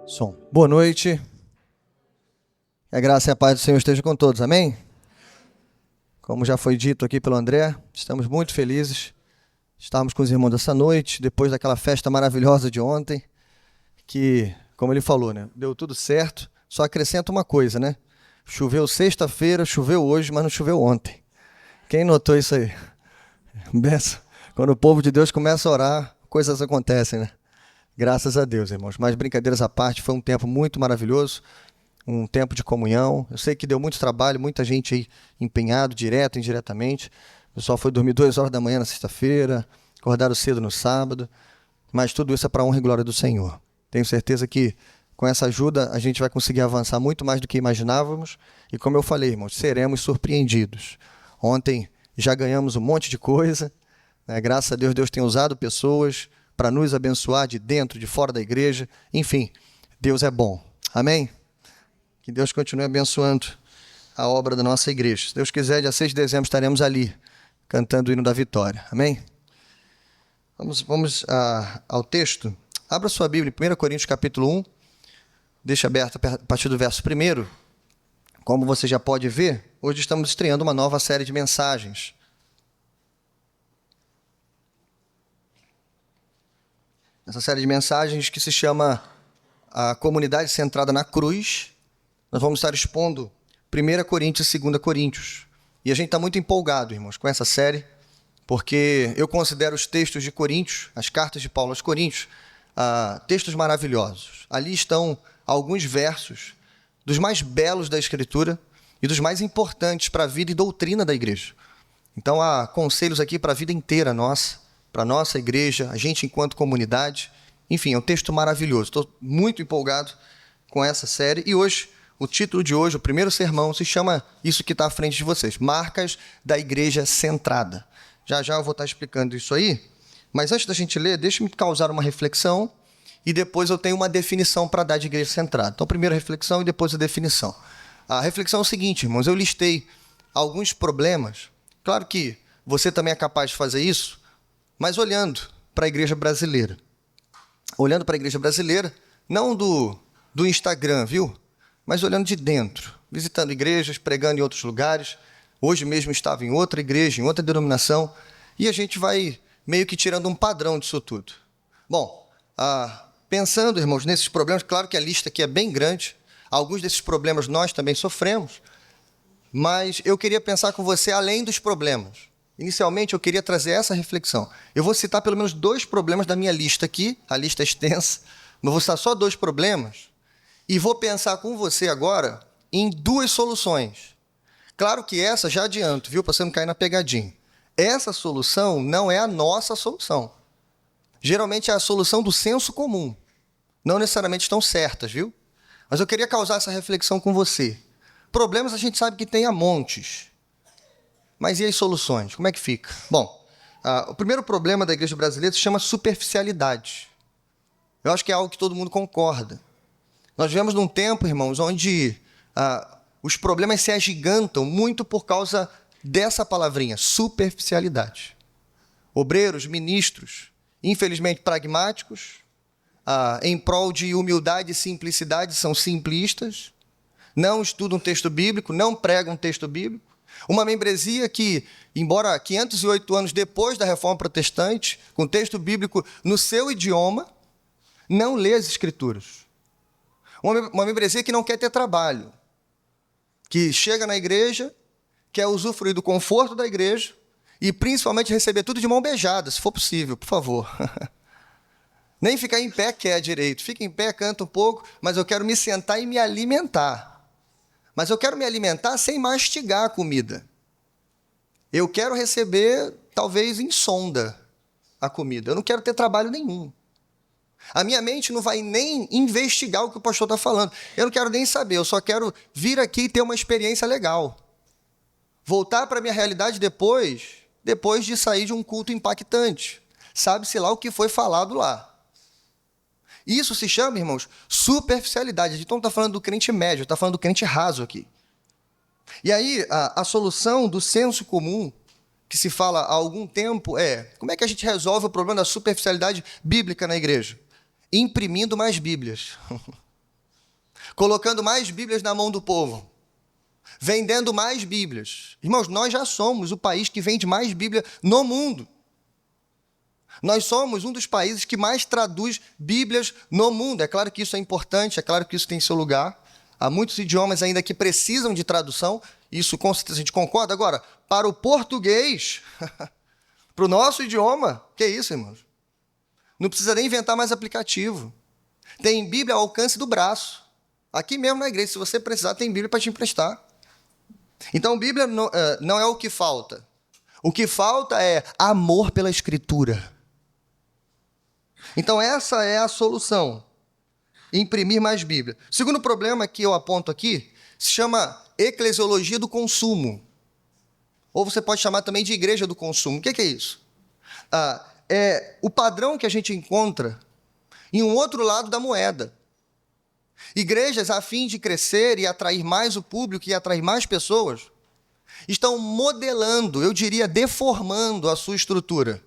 Som. Boa noite. Que a graça e a paz do Senhor estejam com todos, amém? Como já foi dito aqui pelo André, estamos muito felizes de estarmos com os irmãos essa noite, depois daquela festa maravilhosa de ontem, que, como ele falou, né, deu tudo certo, só acrescenta uma coisa, né? Choveu sexta-feira, choveu hoje, mas não choveu ontem. Quem notou isso aí? Benção. Quando o povo de Deus começa a orar, coisas acontecem, né? Graças a Deus, irmãos. Mas brincadeiras à parte, foi um tempo muito maravilhoso, um tempo de comunhão. Eu sei que deu muito trabalho, muita gente aí empenhado, direto, indiretamente. O pessoal foi dormir 2 horas da manhã na sexta-feira, acordaram cedo no sábado, mas tudo isso é para a honra e glória do Senhor. Tenho certeza que com essa ajuda a gente vai conseguir avançar muito mais do que imaginávamos e, como eu falei, irmãos, seremos surpreendidos. Ontem já ganhamos um monte de coisa, né? Graças a Deus, Deus tem usado pessoas para nos abençoar de dentro, de fora da igreja. Enfim, Deus é bom. Amém? Que Deus continue abençoando a obra da nossa igreja. Se Deus quiser, dia 6 de dezembro estaremos ali, cantando o hino da vitória. Amém? Vamos ao texto. Abra sua Bíblia em 1 Coríntios capítulo 1. Deixa aberto a partir do verso 1. Como você já pode ver, hoje estamos estreando uma nova série de mensagens. Essa série de mensagens que se chama A Comunidade Centrada na Cruz. Nós vamos estar expondo 1 Coríntios e 2 Coríntios. E a gente está muito empolgado, irmãos, com essa série, porque eu considero os textos de Coríntios, as cartas de Paulo aos Coríntios, textos maravilhosos. Ali estão alguns versos dos mais belos da Escritura e dos mais importantes para a vida e doutrina da igreja. Então há conselhos aqui para a vida inteira nossa, para a nossa igreja, a gente enquanto comunidade. Enfim, é um texto maravilhoso. Estou muito empolgado com essa série. E hoje, o título de hoje, o primeiro sermão, se chama isso que está à frente de vocês, Marcas da Igreja Centrada. Já já eu vou estar explicando isso aí. Mas antes da gente ler, deixa-me causar uma reflexão e depois eu tenho uma definição para dar de igreja centrada. Então, primeiro a reflexão e depois a definição. A reflexão é o seguinte, irmãos, eu listei alguns problemas. Claro que você também é capaz de fazer isso, mas olhando para a igreja brasileira. Olhando para a igreja brasileira, não do Instagram, viu? Mas olhando de dentro, visitando igrejas, pregando em outros lugares. Hoje mesmo estava em outra igreja, em outra denominação, e a gente vai meio que tirando um padrão disso tudo. Bom, pensando, irmãos, nesses problemas, claro que a lista aqui é bem grande, alguns desses problemas nós também sofremos, mas eu queria pensar com você além dos problemas. Inicialmente, eu queria trazer essa reflexão. Eu vou citar pelo menos 2 problemas da minha lista aqui, a lista é extensa, mas vou citar só 2 problemas, e vou pensar com você agora em 2 soluções. Claro que essa, já adianto, viu, para você não cair na pegadinha. Essa solução não é a nossa solução. Geralmente é a solução do senso comum. Não necessariamente estão certas, viu? Mas eu queria causar essa reflexão com você. Problemas a gente sabe que tem a montes. Mas e as soluções? Como é que fica? Bom, o primeiro problema da igreja brasileira se chama superficialidade. Eu acho que é algo que todo mundo concorda. Nós vivemos num tempo, irmãos, onde os problemas se agigantam muito por causa dessa palavrinha, superficialidade. Obreiros, ministros, infelizmente pragmáticos, em prol de humildade e simplicidade, são simplistas, não estudam texto bíblico, não pregam texto bíblico. Uma membresia que, embora 508 anos depois da Reforma Protestante, com texto bíblico no seu idioma, não lê as Escrituras. Uma membresia que não quer ter trabalho, que chega na igreja, quer usufruir do conforto da igreja e principalmente receber tudo de mão beijada, se for possível, por favor. Nem ficar em pé quer direito. Fica em pé, canta um pouco, mas eu quero me sentar e me alimentar. Mas eu quero me alimentar sem mastigar a comida. Eu quero receber, talvez, em sonda a comida. Eu não quero ter trabalho nenhum. A minha mente não vai nem investigar o que o pastor está falando. Eu não quero nem saber, eu só quero vir aqui e ter uma experiência legal. Voltar para a minha realidade depois de sair de um culto impactante. Sabe-se lá o que foi falado lá. Isso se chama, irmãos, superficialidade. A gente não está falando do crente médio, está falando do crente raso aqui. E aí, a solução do senso comum, que se fala há algum tempo, é como é que a gente resolve o problema da superficialidade bíblica na igreja? Imprimindo mais Bíblias. colocando mais Bíblias na mão do povo, vendendo mais Bíblias. Irmãos, nós já somos o país que vende mais Bíblia no mundo. Nós somos um dos países que mais traduz Bíblias no mundo. É claro que isso é importante, é claro que isso tem seu lugar. Há muitos idiomas ainda que precisam de tradução, isso com certeza a gente concorda. Agora, para o português, para o nosso idioma, que isso, irmãos? Não precisa nem inventar mais aplicativo. Tem Bíblia ao alcance do braço. Aqui mesmo na igreja, se você precisar, tem Bíblia para te emprestar. Então, Bíblia não é o que falta. O que falta é amor pela Escritura. Então, essa é a solução. Imprimir mais Bíblia. O segundo problema que eu aponto aqui se chama eclesiologia do consumo. Ou você pode chamar também de igreja do consumo. O que é isso? É o padrão que a gente encontra em um outro lado da moeda. Igrejas, a fim de crescer e atrair mais o público e atrair mais pessoas, estão modelando, eu diria, deformando a sua estrutura.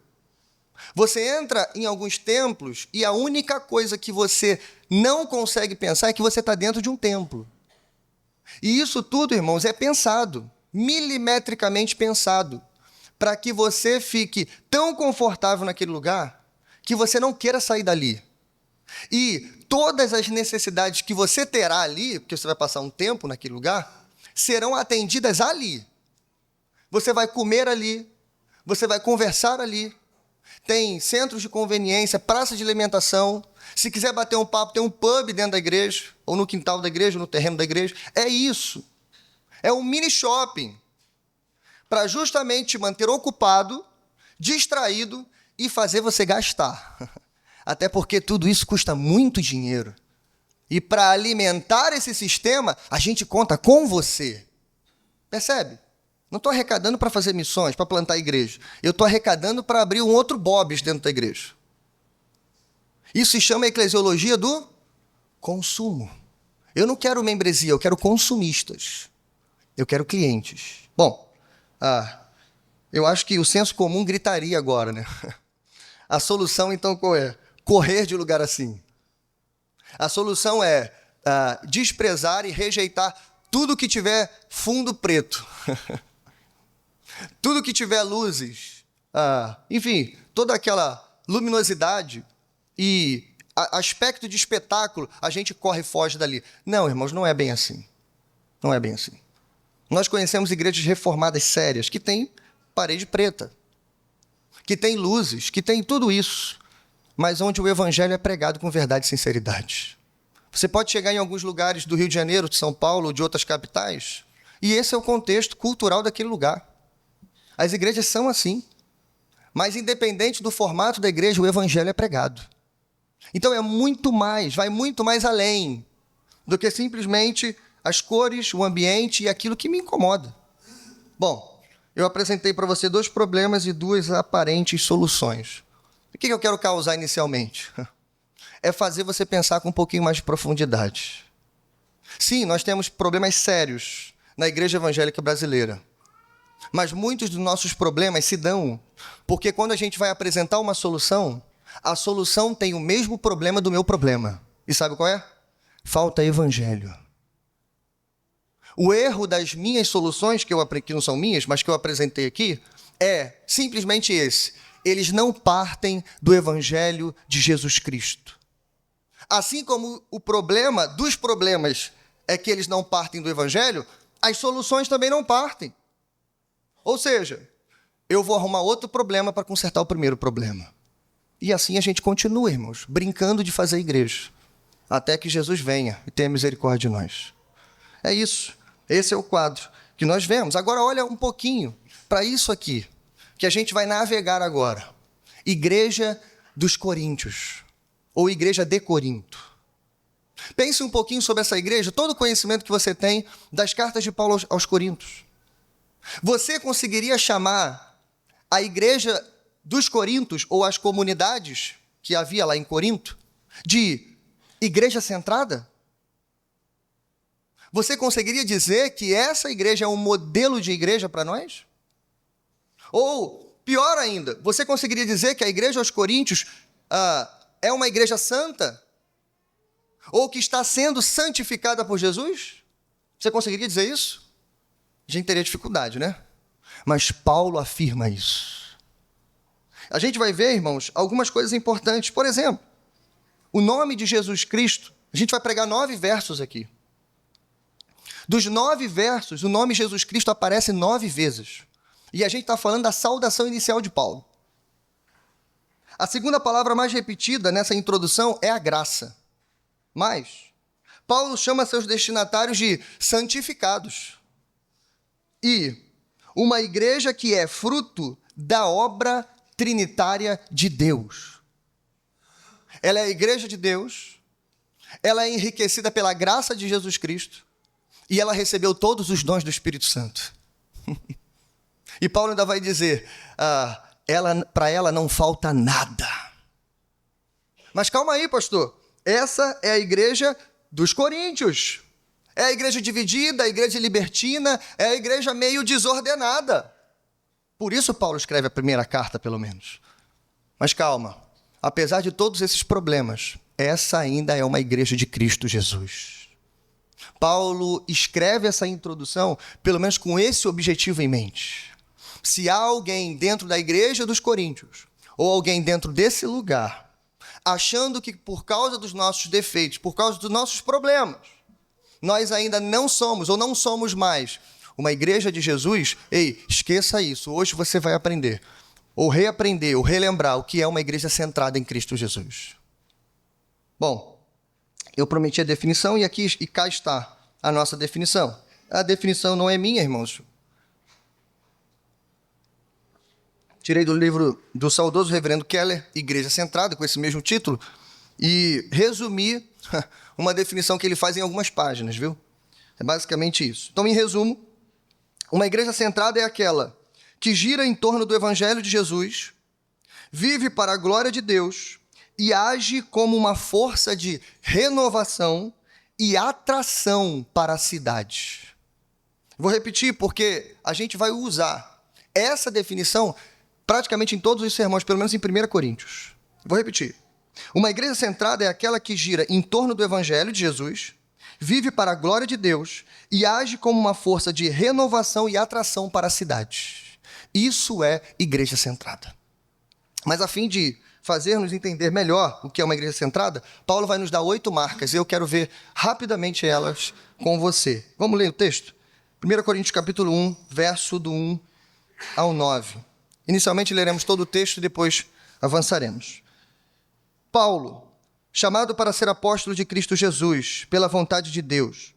Você entra em alguns templos e a única coisa que você não consegue pensar é que você está dentro de um templo. E isso tudo, irmãos, é pensado, milimetricamente pensado, para que você fique tão confortável naquele lugar que você não queira sair dali. E todas as necessidades que você terá ali, porque você vai passar um tempo naquele lugar, serão atendidas ali. Você vai comer ali, você vai conversar ali, tem centros de conveniência, praça de alimentação. Se quiser bater um papo, tem um pub dentro da igreja, ou no quintal da igreja, ou no terreno da igreja. É isso. É um mini shopping para justamente te manter ocupado, distraído e fazer você gastar. Até porque tudo isso custa muito dinheiro. E para alimentar esse sistema, a gente conta com você. Percebe? Não estou arrecadando para fazer missões, para plantar igreja. Eu estou arrecadando para abrir um outro Bob's dentro da igreja. Isso se chama eclesiologia do consumo. Eu não quero membresia, eu quero consumistas. Eu quero clientes. Bom, eu acho que o senso comum gritaria agora, né? A solução, então, qual é? Correr de lugar assim. A solução é desprezar e rejeitar tudo que tiver fundo preto. Tudo que tiver luzes, enfim, toda aquela luminosidade e aspecto de espetáculo, a gente corre e foge dali. Não, irmãos, não é bem assim. Não é bem assim. Nós conhecemos igrejas reformadas sérias, que têm parede preta, que têm luzes, que têm tudo isso, mas onde o evangelho é pregado com verdade e sinceridade. Você pode chegar em alguns lugares do Rio de Janeiro, de São Paulo, ou de outras capitais, e esse é o contexto cultural daquele lugar. As igrejas são assim, mas independente do formato da igreja, o evangelho é pregado. Então é muito mais, vai muito mais além do que simplesmente as cores, o ambiente e aquilo que me incomoda. Bom, eu apresentei para você 2 problemas e 2 aparentes soluções. O que eu quero causar inicialmente? É fazer você pensar com um pouquinho mais de profundidade. Sim, nós temos problemas sérios na igreja evangélica brasileira. Mas muitos dos nossos problemas se dão porque quando a gente vai apresentar uma solução, a solução tem o mesmo problema do meu problema. E sabe qual é? Falta evangelho. O erro das minhas soluções, que não são minhas, mas que eu apresentei aqui, é simplesmente esse. Eles não partem do evangelho de Jesus Cristo. Assim como o problema dos problemas é que eles não partem do evangelho, as soluções também não partem. Ou seja, eu vou arrumar outro problema para consertar o primeiro problema. E assim a gente continua, irmãos, brincando de fazer igreja, até que Jesus venha e tenha misericórdia de nós. É isso. Esse é o quadro que nós vemos. Agora olha um pouquinho para isso aqui, que a gente vai navegar agora. Igreja dos Coríntios, ou Igreja de Corinto. Pense um pouquinho sobre essa igreja, todo o conhecimento que você tem das cartas de Paulo aos Coríntios. Você conseguiria chamar a igreja dos Coríntios, ou as comunidades que havia lá em Corinto, de igreja centrada? Você conseguiria dizer que essa igreja é um modelo de igreja para nós? Ou, pior ainda, você conseguiria dizer que a igreja aos Coríntios é uma igreja santa? Ou que está sendo santificada por Jesus? Você conseguiria dizer isso? A gente teria dificuldade, né? Mas Paulo afirma isso. A gente vai ver, irmãos, algumas coisas importantes. Por exemplo, o nome de Jesus Cristo, a gente vai pregar 9 versos aqui. Dos 9 versos, o nome Jesus Cristo aparece 9 vezes. E a gente está falando da saudação inicial de Paulo. A segunda palavra mais repetida nessa introdução é a graça. Mas Paulo chama seus destinatários de santificados. E uma igreja que é fruto da obra trinitária de Deus. Ela é a igreja de Deus, ela é enriquecida pela graça de Jesus Cristo e ela recebeu todos os dons do Espírito Santo. E Paulo ainda vai dizer, para ela não falta nada. Mas calma aí, pastor, essa é a igreja dos coríntios. É a igreja dividida, a igreja libertina, é a igreja meio desordenada. Por isso Paulo escreve a primeira carta, pelo menos. Mas calma, apesar de todos esses problemas, essa ainda é uma igreja de Cristo Jesus. Paulo escreve essa introdução, pelo menos com esse objetivo em mente. Se há alguém dentro da igreja dos coríntios, ou alguém dentro desse lugar, achando que por causa dos nossos defeitos, por causa dos nossos problemas, nós ainda não somos, ou não somos mais, uma igreja de Jesus, ei, esqueça isso, hoje você vai aprender, ou reaprender, ou relembrar o que é uma igreja centrada em Cristo Jesus. Bom, eu prometi a definição e cá está a nossa definição. A definição não é minha, irmãos. Tirei do livro do saudoso reverendo Keller, Igreja Centrada, com esse mesmo título, e resumi uma definição que ele faz em algumas páginas, viu? É basicamente isso. Então, em resumo, uma igreja centrada é aquela que gira em torno do Evangelho de Jesus, vive para a glória de Deus e age como uma força de renovação e atração para a cidade. Vou repetir porque a gente vai usar essa definição praticamente em todos os sermões, pelo menos em 1 Coríntios. Vou repetir. Uma igreja centrada é aquela que gira em torno do Evangelho de Jesus, vive para a glória de Deus e age como uma força de renovação e atração para a cidade. Isso é igreja centrada. Mas a fim de fazer-nos entender melhor o que é uma igreja centrada, Paulo vai nos dar 8 marcas e eu quero ver rapidamente elas com você. Vamos ler o texto? 1 Coríntios capítulo 1, verso do 1 ao 9. Inicialmente leremos todo o texto e depois avançaremos. Paulo, chamado para ser apóstolo de Cristo Jesus, pela vontade de Deus,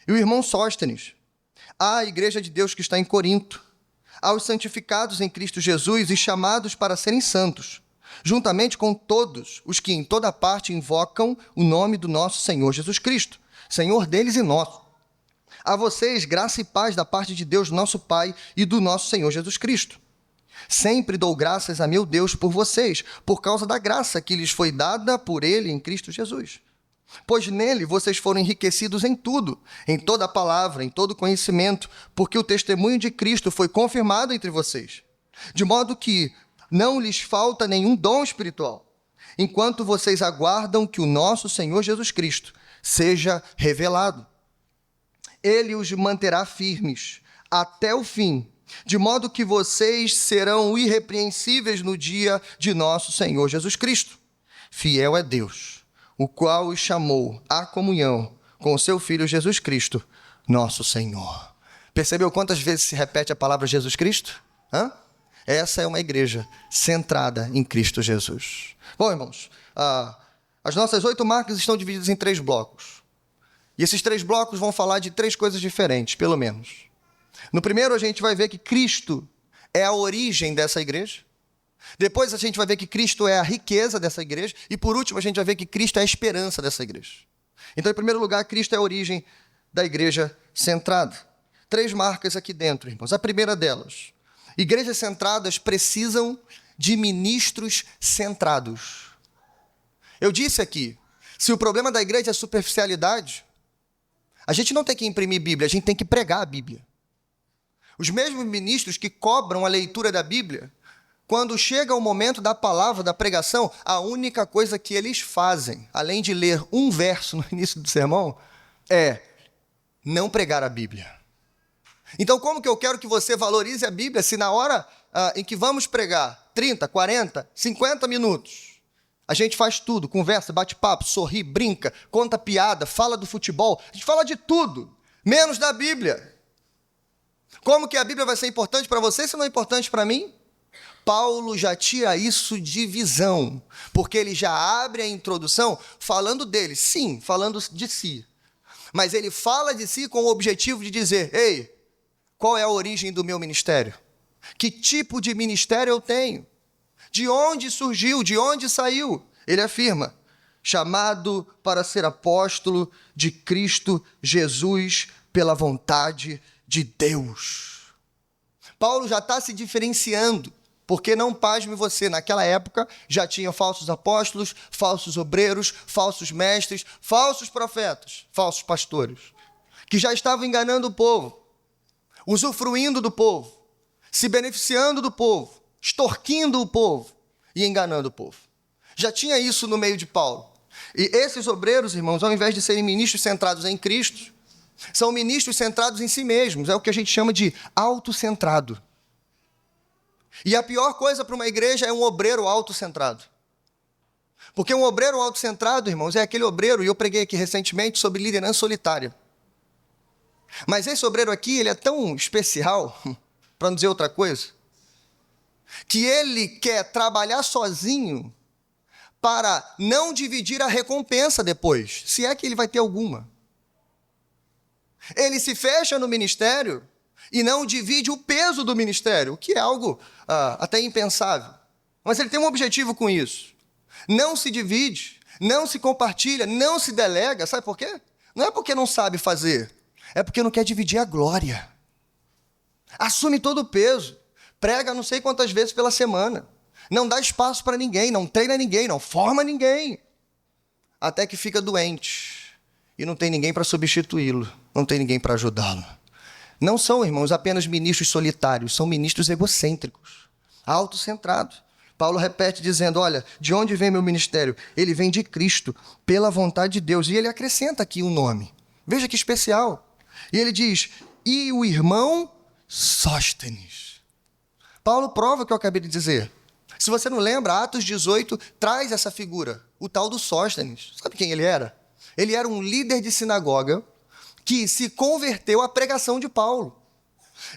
e o irmão Sóstenes, à igreja de Deus que está em Corinto, aos santificados em Cristo Jesus e chamados para serem santos, juntamente com todos os que em toda parte invocam o nome do nosso Senhor Jesus Cristo, Senhor deles e nosso. A vocês, graça e paz da parte de Deus, nosso Pai, e do nosso Senhor Jesus Cristo. Sempre dou graças a meu Deus por vocês, por causa da graça que lhes foi dada por Ele em Cristo Jesus. Pois nele vocês foram enriquecidos em tudo, em toda palavra, em todo conhecimento, porque o testemunho de Cristo foi confirmado entre vocês, de modo que não lhes falta nenhum dom espiritual, enquanto vocês aguardam que o nosso Senhor Jesus Cristo seja revelado. Ele os manterá firmes até o fim, de modo que vocês serão irrepreensíveis no dia de nosso Senhor Jesus Cristo. Fiel é Deus, o qual os chamou à comunhão com o seu Filho Jesus Cristo, nosso Senhor. Percebeu quantas vezes se repete a palavra Jesus Cristo? Essa é uma igreja centrada em Cristo Jesus. Bom, irmãos, as nossas 8 marcas estão divididas em 3 blocos. E esses 3 blocos vão falar de 3 coisas diferentes, pelo menos. No primeiro, a gente vai ver que Cristo é a origem dessa igreja. Depois, a gente vai ver que Cristo é a riqueza dessa igreja. E, por último, a gente vai ver que Cristo é a esperança dessa igreja. Então, em primeiro lugar, Cristo é a origem da igreja centrada. 3 marcas aqui dentro, irmãos. A primeira delas: igrejas centradas precisam de ministros centrados. Eu disse aqui, se o problema da igreja é superficialidade, a gente não tem que imprimir Bíblia, a gente tem que pregar a Bíblia. Os mesmos ministros que cobram a leitura da Bíblia quando chega o momento da palavra, da pregação, a única coisa que eles fazem, além de ler um verso no início do sermão, é não pregar a Bíblia. Então, como que eu quero que você valorize a Bíblia se na hora em que vamos pregar 30, 40, 50 minutos, a gente faz tudo, conversa, bate papo, sorri, brinca, conta piada, fala do futebol, a gente fala de tudo, menos da Bíblia. Como que a Bíblia vai ser importante para você se não é importante para mim? Paulo já tira isso de visão, porque ele já abre a introdução falando dele, sim, falando de si. Mas ele fala de si com o objetivo de dizer, ei, qual é a origem do meu ministério? Que tipo de ministério eu tenho? De onde surgiu? De onde saiu? Ele afirma, chamado para ser apóstolo de Cristo Jesus pela vontade de Deus. Paulo já está se diferenciando, porque não pasme você, naquela época já tinha falsos apóstolos, falsos obreiros, falsos mestres, falsos profetas, falsos pastores, que já estavam enganando o povo, usufruindo do povo, se beneficiando do povo, extorquindo o povo e enganando o povo. Já tinha isso no meio de Paulo. E esses obreiros, irmãos, ao invés de serem ministros centrados em Cristo, são ministros centrados em si mesmos, é o que a gente chama de autocentrado. E a pior coisa para uma igreja é um obreiro autocentrado. Porque um obreiro autocentrado, irmãos, é aquele obreiro, e eu preguei aqui recentemente sobre liderança solitária. Mas esse obreiro aqui, ele é tão especial, para não dizer outra coisa, que ele quer trabalhar sozinho para não dividir a recompensa depois, se é que ele vai ter alguma. Ele se fecha no ministério e não divide o peso do ministério, o que é algo até impensável. Mas ele tem um objetivo com isso. Não se divide, não se compartilha, não se delega. Sabe por quê? Não é porque não sabe fazer, é porque não quer dividir a glória. Assume todo o peso, prega não sei quantas vezes pela semana, não dá espaço para ninguém, não treina ninguém, não forma ninguém, até que fica doente e não tem ninguém para substituí-lo, não tem ninguém para ajudá-lo. Não são, irmãos, apenas ministros solitários, são ministros egocêntricos, autocentrados. Paulo repete dizendo, olha, de onde vem meu ministério? Ele vem de Cristo, pela vontade de Deus. E ele acrescenta aqui um nome. Veja que especial. E ele diz, e o irmão Sóstenes. Paulo prova o que eu acabei de dizer. Se você não lembra, Atos 18 traz essa figura, o tal do Sóstenes. Sabe quem ele era? Ele era um líder de sinagoga que se converteu à pregação de Paulo.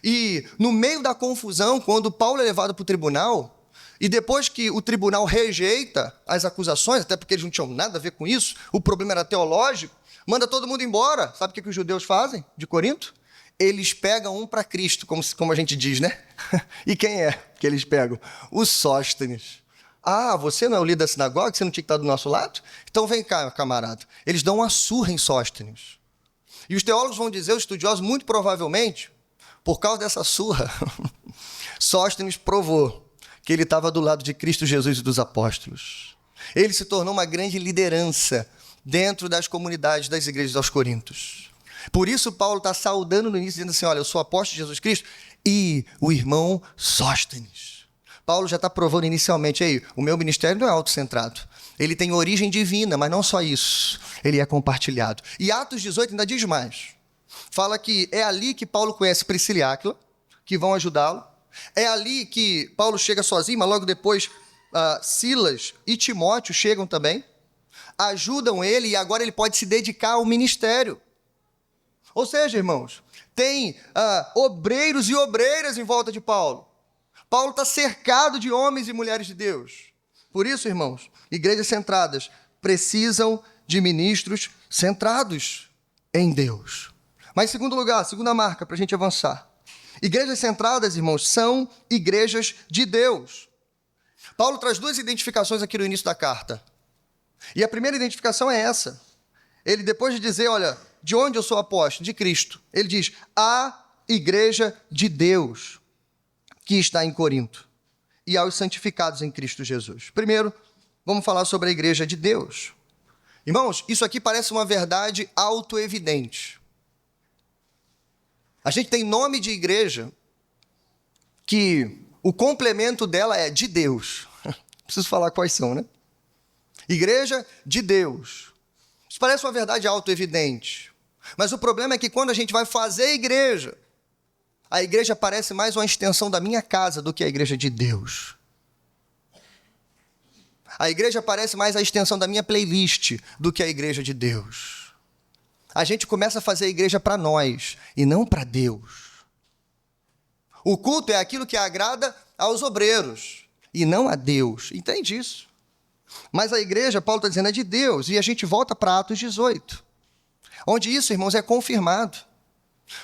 E no meio da confusão, quando Paulo é levado para o tribunal, e depois que o tribunal rejeita as acusações, até porque eles não tinham nada a ver com isso, o problema era teológico, manda todo mundo embora. Sabe o que os judeus fazem de Corinto? Eles pegam um para Cristo, como a gente diz, né? E quem é que eles pegam? O Sóstenes. Ah, você não é o líder da sinagoga? Você não tinha que estar do nosso lado? Então vem cá, camarada. Eles dão uma surra em Sóstenes. E os teólogos vão dizer, os estudiosos, muito provavelmente, por causa dessa surra, Sóstenes provou que ele estava do lado de Cristo Jesus e dos apóstolos. Ele se tornou uma grande liderança dentro das comunidades das igrejas aos Coríntios. Por isso Paulo está saudando no início, dizendo assim, olha, eu sou apóstolo de Jesus Cristo e o irmão Sóstenes. Paulo já está provando inicialmente, aí, o meu ministério não é autocentrado. Ele tem origem divina, mas não só isso. Ele é compartilhado. E Atos 18 ainda diz mais. Fala que é ali que Paulo conhece Priscila e Áquila, que vão ajudá-lo. É ali que Paulo chega sozinho, mas logo depois Silas e Timóteo chegam também. Ajudam ele e agora ele pode se dedicar ao ministério. Ou seja, irmãos, tem obreiros e obreiras em volta de Paulo. Paulo está cercado de homens e mulheres de Deus. Por isso, irmãos, igrejas centradas precisam de ministros centrados em Deus. Mas, em segundo lugar, segunda marca, para a gente avançar. Igrejas centradas, irmãos, são igrejas de Deus. Paulo traz duas identificações aqui no início da carta. E a primeira identificação é essa. Ele, depois de dizer, olha, de onde eu sou apóstolo? De Cristo. Ele diz, a igreja de Deus que está em Corinto, e aos santificados em Cristo Jesus. Primeiro, vamos falar sobre a igreja de Deus. Irmãos, isso aqui parece uma verdade autoevidente. A gente tem nome de igreja que O complemento dela é de Deus. Preciso falar quais são, né? Igreja de Deus. Isso parece uma verdade autoevidente. Mas o problema é que quando a gente vai fazer a igreja parece mais uma extensão da minha casa do que a igreja de Deus. A igreja parece mais a extensão da minha playlist do que a igreja de Deus. A gente começa a fazer a igreja para nós e não para Deus. O culto é aquilo que agrada aos obreiros e não a Deus. Entende isso? Mas a igreja, Paulo está dizendo, é de Deus. E a gente volta para Atos 18, onde isso, irmãos, é confirmado.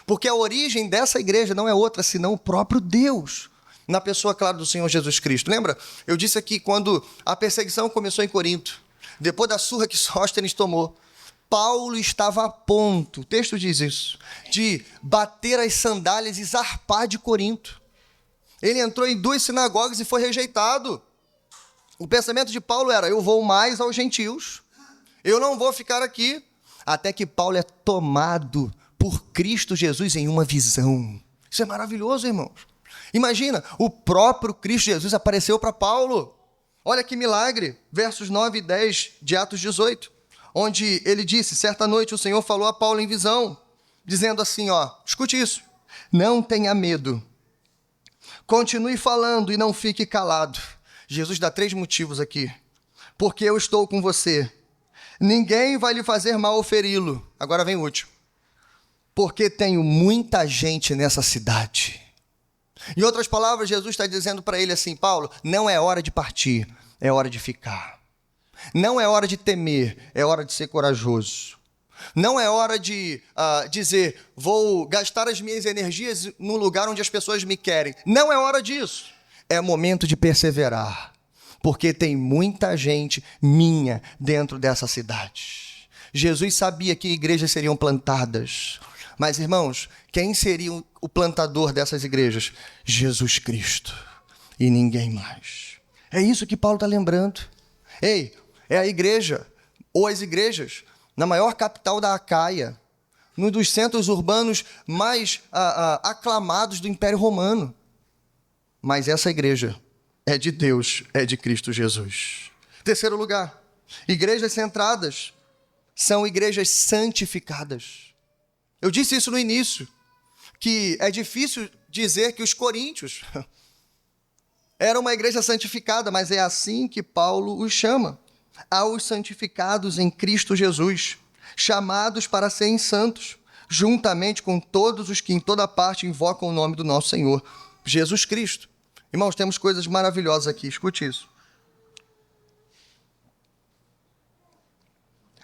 Porque a origem dessa igreja não é outra, senão o próprio Deus, na pessoa, claro, do Senhor Jesus Cristo. Lembra? Eu disse aqui, quando a perseguição começou em Corinto, depois da surra que Sóstenes tomou, Paulo estava a ponto, o texto diz isso, de bater as sandálias e zarpar de Corinto. Ele entrou em 2 sinagogas e foi rejeitado. O pensamento de Paulo era, eu vou mais aos gentios, eu não vou ficar aqui, até que Paulo é tomado por Cristo Jesus em uma visão. Isso é maravilhoso, irmãos. Imagina, o próprio Cristo Jesus apareceu para Paulo. Olha que milagre, versos 9 e 10 de Atos 18, onde ele disse, certa noite o Senhor falou a Paulo em visão, dizendo assim, escute isso, não tenha medo, continue falando e não fique calado. Jesus dá 3 motivos aqui. Porque eu estou com você. Ninguém vai lhe fazer mal ou feri-lo. Agora vem o último. Porque tenho muita gente nessa cidade. Em outras palavras, Jesus está dizendo para ele assim, Paulo, não é hora de partir, é hora de ficar. Não é hora de temer, é hora de ser corajoso. Não é hora de dizer, vou gastar as minhas energias no lugar onde as pessoas me querem. Não é hora disso. É momento de perseverar, porque tem muita gente minha dentro dessa cidade. Jesus sabia que igrejas seriam plantadas, mas, irmãos, quem seria o plantador dessas igrejas? Jesus Cristo e ninguém mais. É isso que Paulo está lembrando. Ei, é a igreja, ou as igrejas, na maior capital da Acaia, num dos centros urbanos mais aclamados do Império Romano. Mas essa igreja é de Deus, é de Cristo Jesus. Terceiro lugar, igrejas centradas são igrejas santificadas. Eu disse isso no início, que é difícil dizer que os coríntios eram uma igreja santificada, mas é assim que Paulo os chama. Aos santificados em Cristo Jesus, chamados para serem santos, juntamente com todos os que em toda parte invocam o nome do nosso Senhor, Jesus Cristo. Irmãos, temos coisas maravilhosas aqui, escute isso.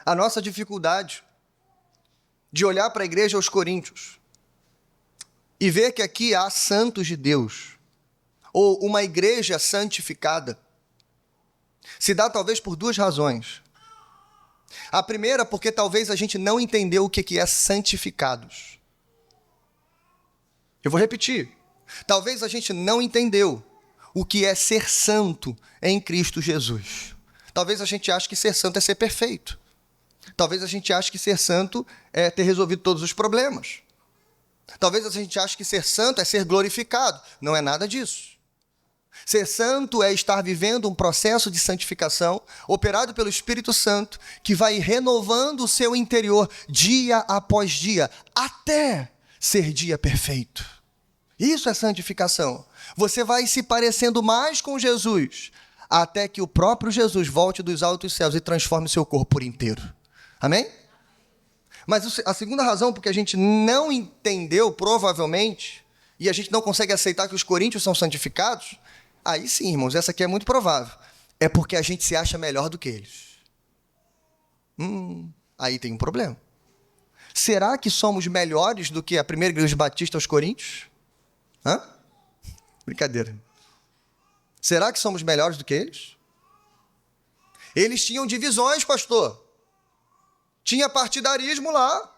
A nossa dificuldade de olhar para a igreja aos coríntios e ver que aqui há santos de Deus, ou uma igreja santificada, se dá talvez por 2 razões. A primeira, porque talvez a gente não entendeu o que é santificados. Eu vou repetir. Talvez a gente não entendeu o que é ser santo em Cristo Jesus. Talvez a gente ache que ser santo é ser perfeito. Talvez a gente ache que ser santo é ter resolvido todos os problemas. Talvez a gente ache que ser santo é ser glorificado. Não é nada disso. Ser santo é estar vivendo um processo de santificação operado pelo Espírito Santo que vai renovando o seu interior dia após dia, até ser dia perfeito. Isso é santificação. Você vai se parecendo mais com Jesus, até que o próprio Jesus volte dos altos céus e transforme o seu corpo por inteiro. Amém? Mas a segunda razão, porque a gente não entendeu, provavelmente, e a gente não consegue aceitar que os coríntios são santificados, aí sim, irmãos, essa aqui é muito provável. É porque a gente se acha melhor do que eles. Aí tem um problema. Será que somos melhores do que a primeira igreja batista aos coríntios? Brincadeira. Será que somos melhores do que eles? Eles tinham divisões, pastor. Tinha partidarismo lá.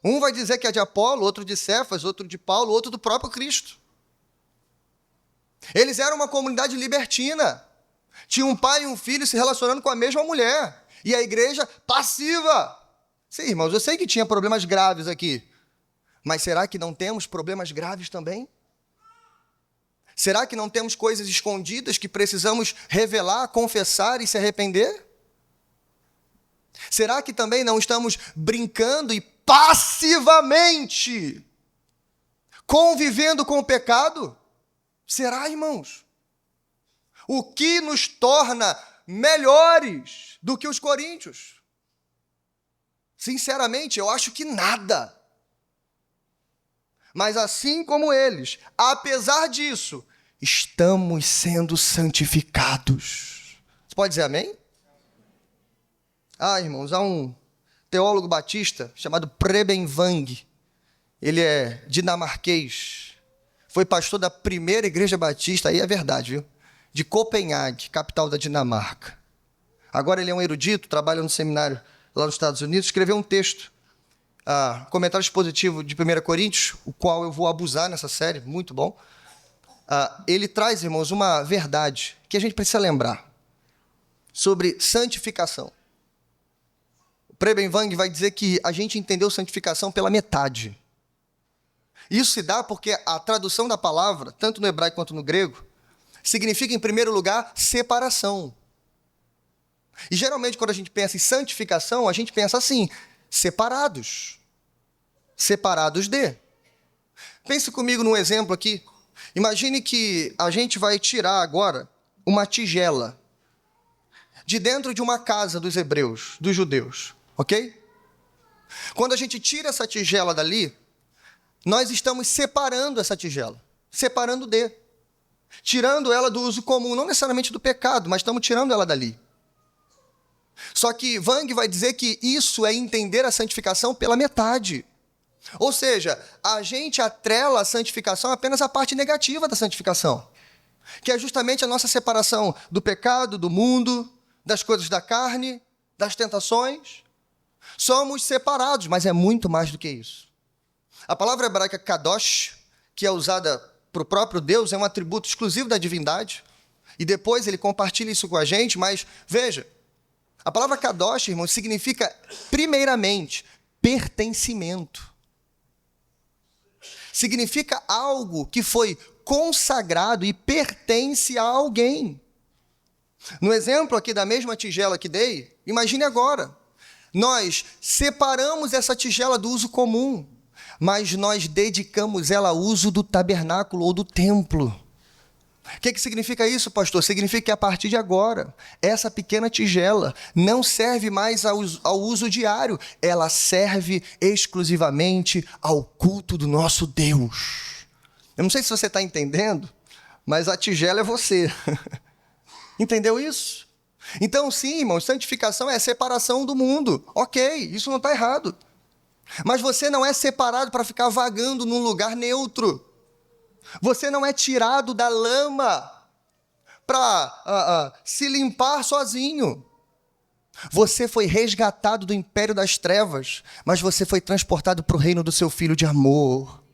Um vai dizer que é de Apolo, outro de Cefas, outro de Paulo, outro do próprio Cristo. Eles eram uma comunidade libertina. Tinha um pai e um filho se relacionando com a mesma mulher. E a igreja passiva. Sim, irmãos, eu sei que tinha problemas graves aqui. Mas será que não temos problemas graves também? Será que não temos coisas escondidas que precisamos revelar, confessar e se arrepender? Será que também não estamos brincando e passivamente convivendo com o pecado? Será, irmãos? O que nos torna melhores do que os coríntios? Sinceramente, eu acho que nada. Mas assim como eles, apesar disso, estamos sendo santificados. Você pode dizer amém? Irmãos, há um teólogo batista chamado Preben Vang. Ele é dinamarquês. Foi pastor da primeira igreja batista, aí é verdade, viu? De Copenhague, capital da Dinamarca. Agora ele é um erudito, trabalha no seminário lá nos Estados Unidos, escreveu um texto, comentário expositivo de 1 Coríntios, o qual eu vou abusar nessa série, muito bom. Ele traz, irmãos, uma verdade que a gente precisa lembrar sobre santificação. O Preben Vang vai dizer que a gente entendeu santificação pela metade. Isso se dá porque a tradução da palavra, tanto no hebraico quanto no grego, significa, em primeiro lugar, separação. E geralmente, quando a gente pensa em santificação, a gente pensa assim, separados. Separados de. Pense comigo num exemplo aqui. Imagine que a gente vai tirar agora uma tigela de dentro de uma casa dos hebreus, dos judeus, ok? Quando a gente tira essa tigela dali, nós estamos separando essa tigela, separando de. Tirando ela do uso comum, não necessariamente do pecado, mas estamos tirando ela dali. Só que Vang vai dizer que isso é entender a santificação pela metade. Ou seja, a gente atrela a santificação apenas à parte negativa da santificação, que é justamente a nossa separação do pecado, do mundo, das coisas da carne, das tentações. Somos separados, mas é muito mais do que isso. A palavra hebraica kadosh, que é usada para o próprio Deus, é um atributo exclusivo da divindade, e depois ele compartilha isso com a gente, mas veja, a palavra kadosh, irmão, significa, primeiramente, pertencimento. Significa algo que foi consagrado e pertence a alguém. No exemplo aqui da mesma tigela que dei, imagine agora, nós separamos essa tigela do uso comum, mas nós dedicamos ela ao uso do tabernáculo ou do templo. O que significa isso, pastor? Significa que a partir de agora, essa pequena tigela não serve mais ao uso diário, ela serve exclusivamente ao culto do nosso Deus. Eu não sei se você está entendendo, mas a tigela é você. Entendeu isso? Então, sim, irmãos, santificação é separação do mundo. Ok, isso não está errado. Mas você não é separado para ficar vagando num lugar neutro. Você não é tirado da lama para se limpar sozinho. Você foi resgatado do império das trevas, mas você foi transportado para o reino do seu Filho de amor.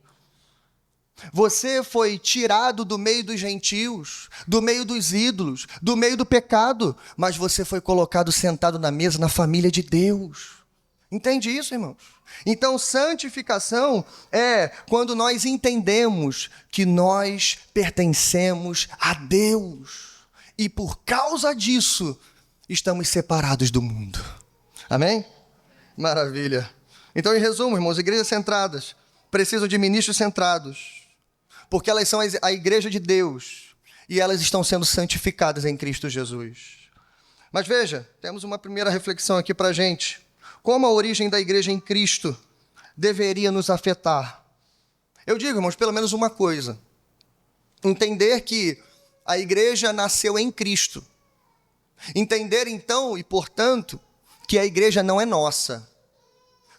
Você foi tirado do meio dos gentios, do meio dos ídolos, do meio do pecado, mas você foi colocado sentado na mesa na família de Deus. Entende isso, irmãos? Então, santificação é quando nós entendemos que nós pertencemos a Deus e por causa disso estamos separados do mundo. Amém? Maravilha. Então, em resumo, irmãos, igrejas centradas precisam de ministros centrados, porque elas são a igreja de Deus e elas estão sendo santificadas em Cristo Jesus. Mas veja, temos uma primeira reflexão aqui para a gente. Como a origem da igreja em Cristo deveria nos afetar? Eu digo, irmãos, pelo menos uma coisa. Entender que a igreja nasceu em Cristo. Entender, então, e portanto, que a igreja não é nossa.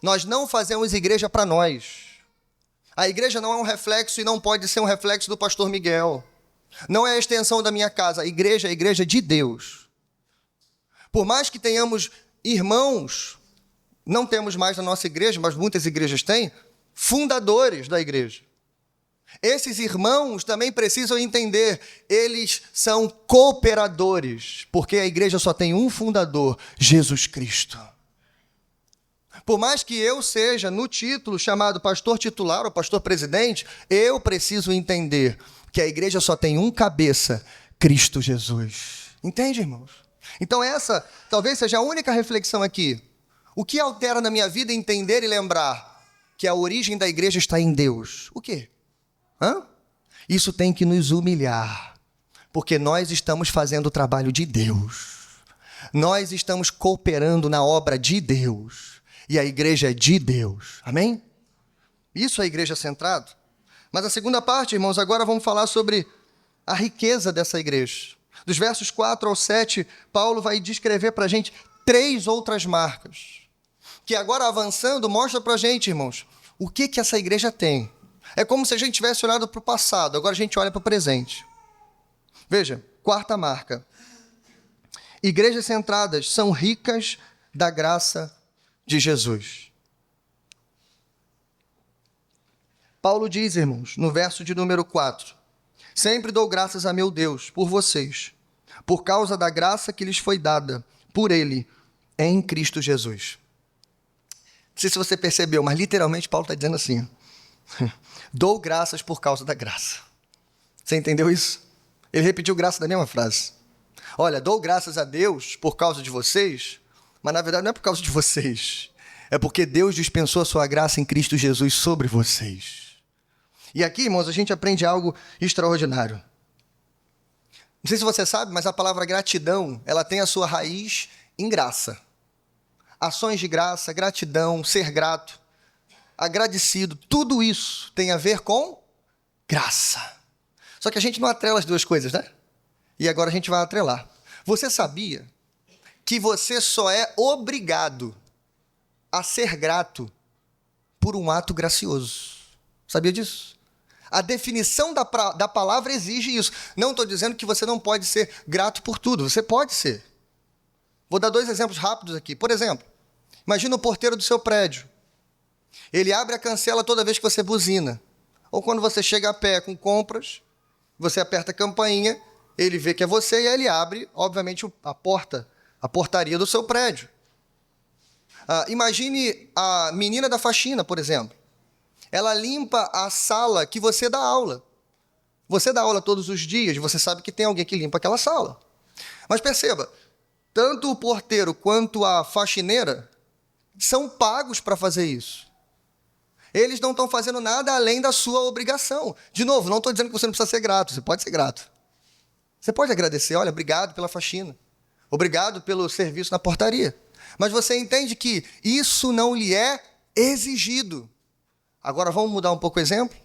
Nós não fazemos igreja para nós. A igreja não é um reflexo e não pode ser um reflexo do pastor Miguel. Não é a extensão da minha casa. A igreja é a igreja de Deus. Por mais que tenhamos irmãos, não temos mais na nossa igreja, mas muitas igrejas têm, fundadores da igreja. Esses irmãos também precisam entender, eles são cooperadores, porque a igreja só tem um fundador, Jesus Cristo. Por mais que eu seja, no título, chamado pastor titular ou pastor presidente, eu preciso entender que a igreja só tem um cabeça, Cristo Jesus. Entende, irmãos? Então essa talvez seja a única reflexão aqui. O que altera na minha vida entender e lembrar que a origem da igreja está em Deus? O quê? Isso tem que nos humilhar, porque nós estamos fazendo o trabalho de Deus. Nós estamos cooperando na obra de Deus. E a igreja é de Deus. Amém? Isso é a igreja centrada. Mas a segunda parte, irmãos, agora vamos falar sobre a riqueza dessa igreja. Dos versos 4 ao 7, Paulo vai descrever para a gente 3 outras marcas. Que agora, avançando, mostra para a gente, irmãos, o que essa igreja tem. É como se a gente tivesse olhado para o passado, agora a gente olha para o presente. Veja, 4ª marca. Igrejas centradas são ricas da graça de Jesus. Paulo diz, irmãos, no verso de número 4, sempre dou graças a meu Deus por vocês, por causa da graça que lhes foi dada por Ele em Cristo Jesus. Não sei se você percebeu, mas literalmente Paulo está dizendo assim, dou graças por causa da graça. Você entendeu isso? Ele repetiu graça da mesma frase. Olha, dou graças a Deus por causa de vocês, mas na verdade não é por causa de vocês. É porque Deus dispensou a sua graça em Cristo Jesus sobre vocês. E aqui, irmãos, a gente aprende algo extraordinário. Não sei se você sabe, mas a palavra gratidão, ela tem a sua raiz em graça. Ações de graça, gratidão, ser grato, agradecido, tudo isso tem a ver com graça. Só que a gente não atrela as duas coisas, né? E agora a gente vai atrelar. Você sabia que você só é obrigado a ser grato por um ato gracioso? Sabia disso? A definição da palavra exige isso. Não estou dizendo que você não pode ser grato por tudo. Você pode ser. Vou dar 2 exemplos rápidos aqui. Por exemplo, imagina o porteiro do seu prédio. Ele abre a cancela toda vez que você buzina. Ou quando você chega a pé com compras, você aperta a campainha, ele vê que é você e aí ele abre, obviamente, a portaria do seu prédio. Imagine a menina da faxina, por exemplo. Ela limpa a sala que você dá aula. Você dá aula todos os dias, você sabe que tem alguém que limpa aquela sala. Mas perceba, tanto o porteiro quanto a faxineira são pagos para fazer isso. Eles não estão fazendo nada além da sua obrigação. De novo, não estou dizendo que você não precisa ser grato, você pode ser grato. Você pode agradecer, olha, obrigado pela faxina, obrigado pelo serviço na portaria. Mas você entende que isso não lhe é exigido. Agora vamos mudar um pouco o exemplo?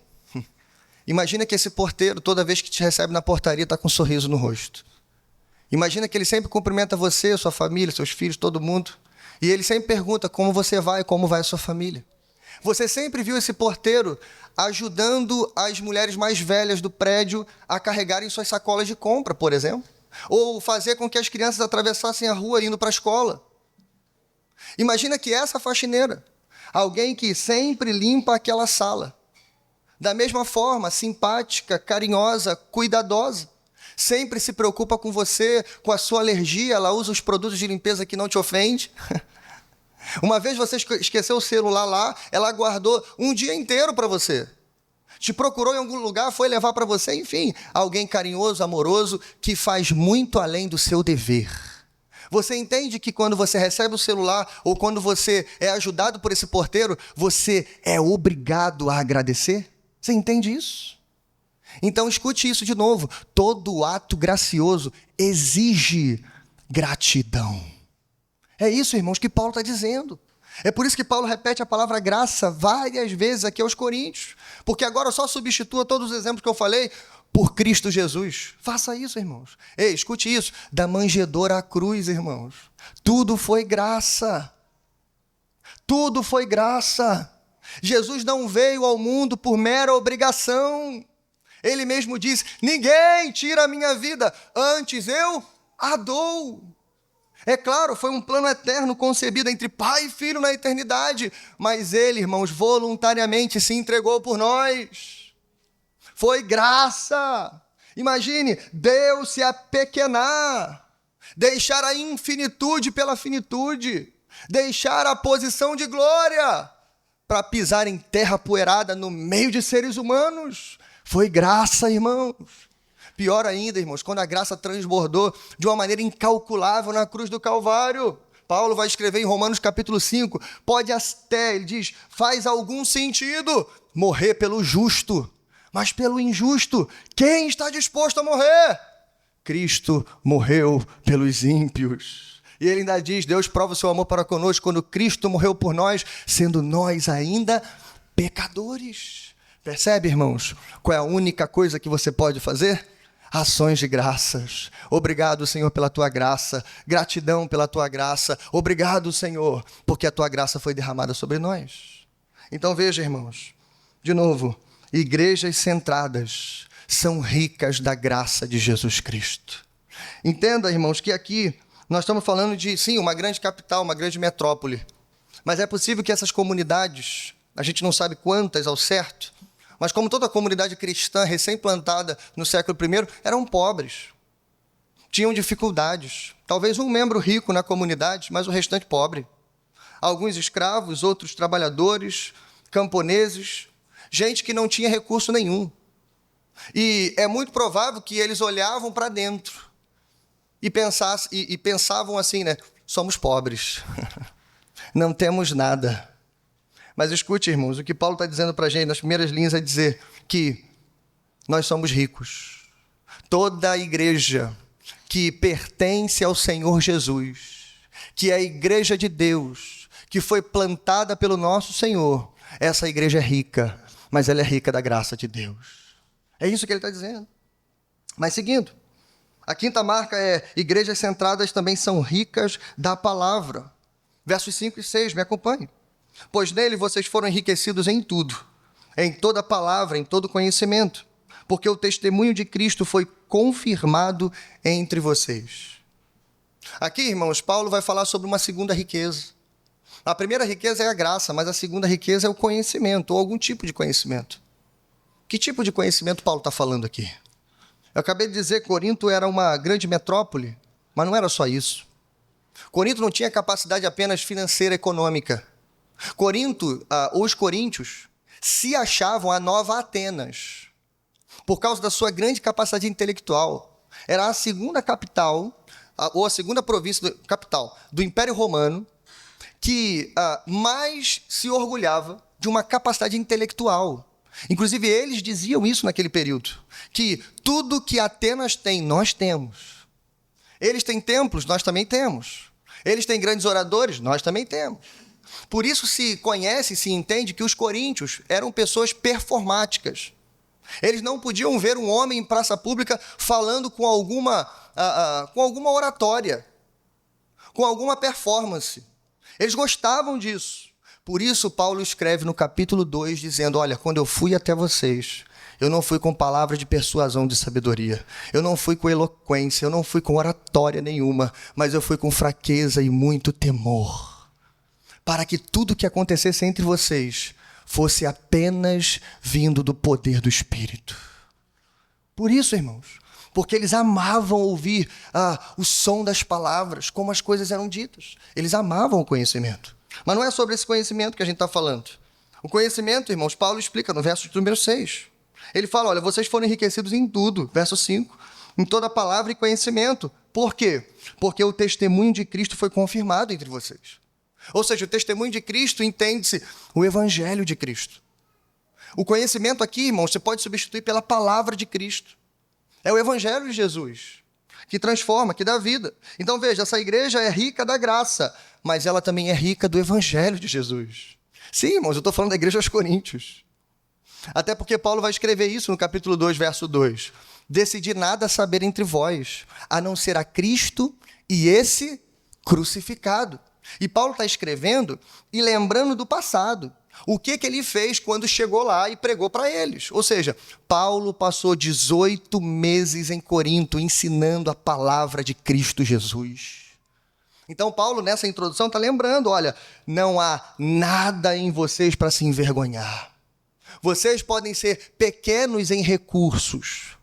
Imagina que esse porteiro, toda vez que te recebe na portaria, está com um sorriso no rosto. Imagina que ele sempre cumprimenta você, sua família, seus filhos, todo mundo. E ele sempre pergunta como você vai, como vai a sua família. Você sempre viu esse porteiro ajudando as mulheres mais velhas do prédio a carregarem suas sacolas de compra, por exemplo. Ou fazer com que as crianças atravessassem a rua indo para a escola. Imagina que essa faxineira, alguém que sempre limpa aquela sala, da mesma forma, simpática, carinhosa, cuidadosa, sempre se preocupa com você, com a sua alergia, ela usa os produtos de limpeza que não te ofende. Uma vez você esqueceu o celular lá, ela guardou um dia inteiro para você. Te procurou em algum lugar, foi levar para você, enfim, alguém carinhoso, amoroso, que faz muito além do seu dever. Você entende que quando você recebe o celular ou quando você é ajudado por esse porteiro, você é obrigado a agradecer? Você entende isso? Então escute isso de novo. Todo ato gracioso exige gratidão. É isso, irmãos, que Paulo está dizendo. É por isso que Paulo repete a palavra graça várias vezes aqui aos Coríntios. Porque agora só substitua todos os exemplos que eu falei por Cristo Jesus. Faça isso, irmãos. Ei, escute isso. Da manjedoura à cruz, irmãos. Tudo foi graça. Tudo foi graça. Jesus não veio ao mundo por mera obrigação. Ele mesmo diz, ninguém tira a minha vida, antes eu a dou. É claro, foi um plano eterno concebido entre Pai e Filho na eternidade, mas Ele, irmãos, voluntariamente se entregou por nós. Foi graça. Imagine, Deus se apequenar, deixar a infinitude pela finitude, deixar a posição de glória para pisar em terra poeirada no meio de seres humanos. Foi graça, irmãos. Pior ainda, irmãos, quando a graça transbordou de uma maneira incalculável na cruz do Calvário. Paulo vai escrever em Romanos capítulo 5, pode até, ele diz, faz algum sentido morrer pelo justo, mas pelo injusto, quem está disposto a morrer? Cristo morreu pelos ímpios. E ele ainda diz, Deus prova o seu amor para conosco quando Cristo morreu por nós, sendo nós ainda pecadores. Percebe, irmãos, qual é a única coisa que você pode fazer? Ações de graças. Obrigado, Senhor, pela tua graça. Gratidão pela tua graça. Obrigado, Senhor, porque a tua graça foi derramada sobre nós. Então veja, irmãos, de novo, igrejas centradas são ricas da graça de Jesus Cristo. Entenda, irmãos, que aqui nós estamos falando de, sim, uma grande capital, uma grande metrópole. Mas é possível que essas comunidades, a gente não sabe quantas ao certo, mas como toda a comunidade cristã recém-plantada no século I, eram pobres, tinham dificuldades. Talvez um membro rico na comunidade, mas o restante pobre. Alguns escravos, outros trabalhadores, camponeses, gente que não tinha recurso nenhum. E é muito provável que eles olhavam para dentro e pensavam assim, né? Somos pobres, não temos nada. Mas escute, irmãos, o que Paulo está dizendo para a gente nas primeiras linhas é dizer que nós somos ricos. Toda a igreja que pertence ao Senhor Jesus, que é a igreja de Deus, que foi plantada pelo nosso Senhor, essa igreja é rica, mas ela é rica da graça de Deus. É isso que ele está dizendo. Mas seguindo, a quinta marca é igrejas centradas também são ricas da palavra. Versos 5 e 6, me acompanhe. Pois nele vocês foram enriquecidos em tudo, em toda palavra, em todo conhecimento, porque o testemunho de Cristo foi confirmado entre vocês. Aqui, irmãos, Paulo vai falar sobre uma segunda riqueza. A primeira riqueza é a graça, mas a segunda riqueza é o conhecimento, ou algum tipo de conhecimento. Que tipo de conhecimento Paulo está falando aqui? Eu acabei de dizer que Corinto era uma grande metrópole, mas não era só isso. Corinto não tinha capacidade apenas financeira e econômica. Os coríntios se achavam a nova Atenas, por causa da sua grande capacidade intelectual. Era a segunda capital, ou a segunda província capital do Império Romano, que mais se orgulhava de uma capacidade intelectual. Inclusive, eles diziam isso naquele período, que tudo que Atenas tem, nós temos. Eles têm templos, nós também temos. Eles têm grandes oradores, nós também temos. Por isso se conhece e se entende que os coríntios eram pessoas performáticas. Eles não podiam ver um homem em praça pública falando com alguma oratória, com alguma performance. Eles gostavam disso. Por isso Paulo escreve no capítulo 2, dizendo, olha, quando eu fui até vocês, eu não fui com palavras de persuasão de sabedoria, eu não fui com eloquência, eu não fui com oratória nenhuma, mas eu fui com fraqueza e muito temor, para que tudo que acontecesse entre vocês fosse apenas vindo do poder do Espírito. Por isso, irmãos, porque eles amavam ouvir o som das palavras, como as coisas eram ditas. Eles amavam o conhecimento. Mas não é sobre esse conhecimento que a gente está falando. O conhecimento, irmãos, Paulo explica no verso número 6. Ele fala, olha, vocês foram enriquecidos em tudo, verso 5, em toda palavra e conhecimento. Por quê? Porque o testemunho de Cristo foi confirmado entre vocês. Ou seja, o testemunho de Cristo entende-se o evangelho de Cristo. O conhecimento aqui, irmãos, você pode substituir pela palavra de Cristo. É o evangelho de Jesus, que transforma, que dá vida. Então veja, essa igreja é rica da graça, mas ela também é rica do evangelho de Jesus. Sim, irmãos, eu estou falando da igreja aos Coríntios. Até porque Paulo vai escrever isso no capítulo 2, verso 2. Decidi nada saber entre vós, a não ser a Cristo e esse crucificado. E Paulo está escrevendo e lembrando do passado. O que ele fez quando chegou lá e pregou para eles. Ou seja, Paulo passou 18 meses em Corinto ensinando a palavra de Cristo Jesus. Então Paulo, nessa introdução, está lembrando, olha, não há nada em vocês para se envergonhar. Vocês podem ser pequenos em recursos.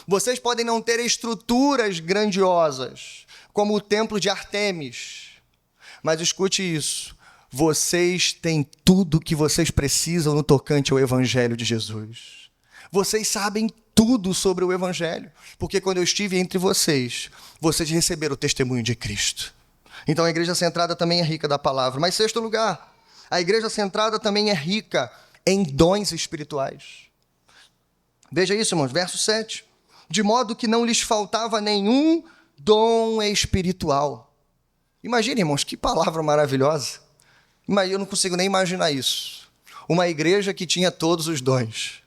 Vocês podem não ter estruturas grandiosas, como o templo de Artemis. Mas escute isso. Vocês têm tudo o que vocês precisam no tocante ao evangelho de Jesus. Vocês sabem tudo sobre o Evangelho, porque quando eu estive entre vocês, vocês receberam o testemunho de Cristo. Então a igreja centrada também é rica da palavra. Mas, sexto lugar, a igreja centrada também é rica em dons espirituais. Veja isso, irmãos, verso 7. De modo que não lhes faltava nenhum dom espiritual. Imagine, irmãos, que palavra maravilhosa. Eu não consigo nem imaginar isso. Uma igreja que tinha todos os dons.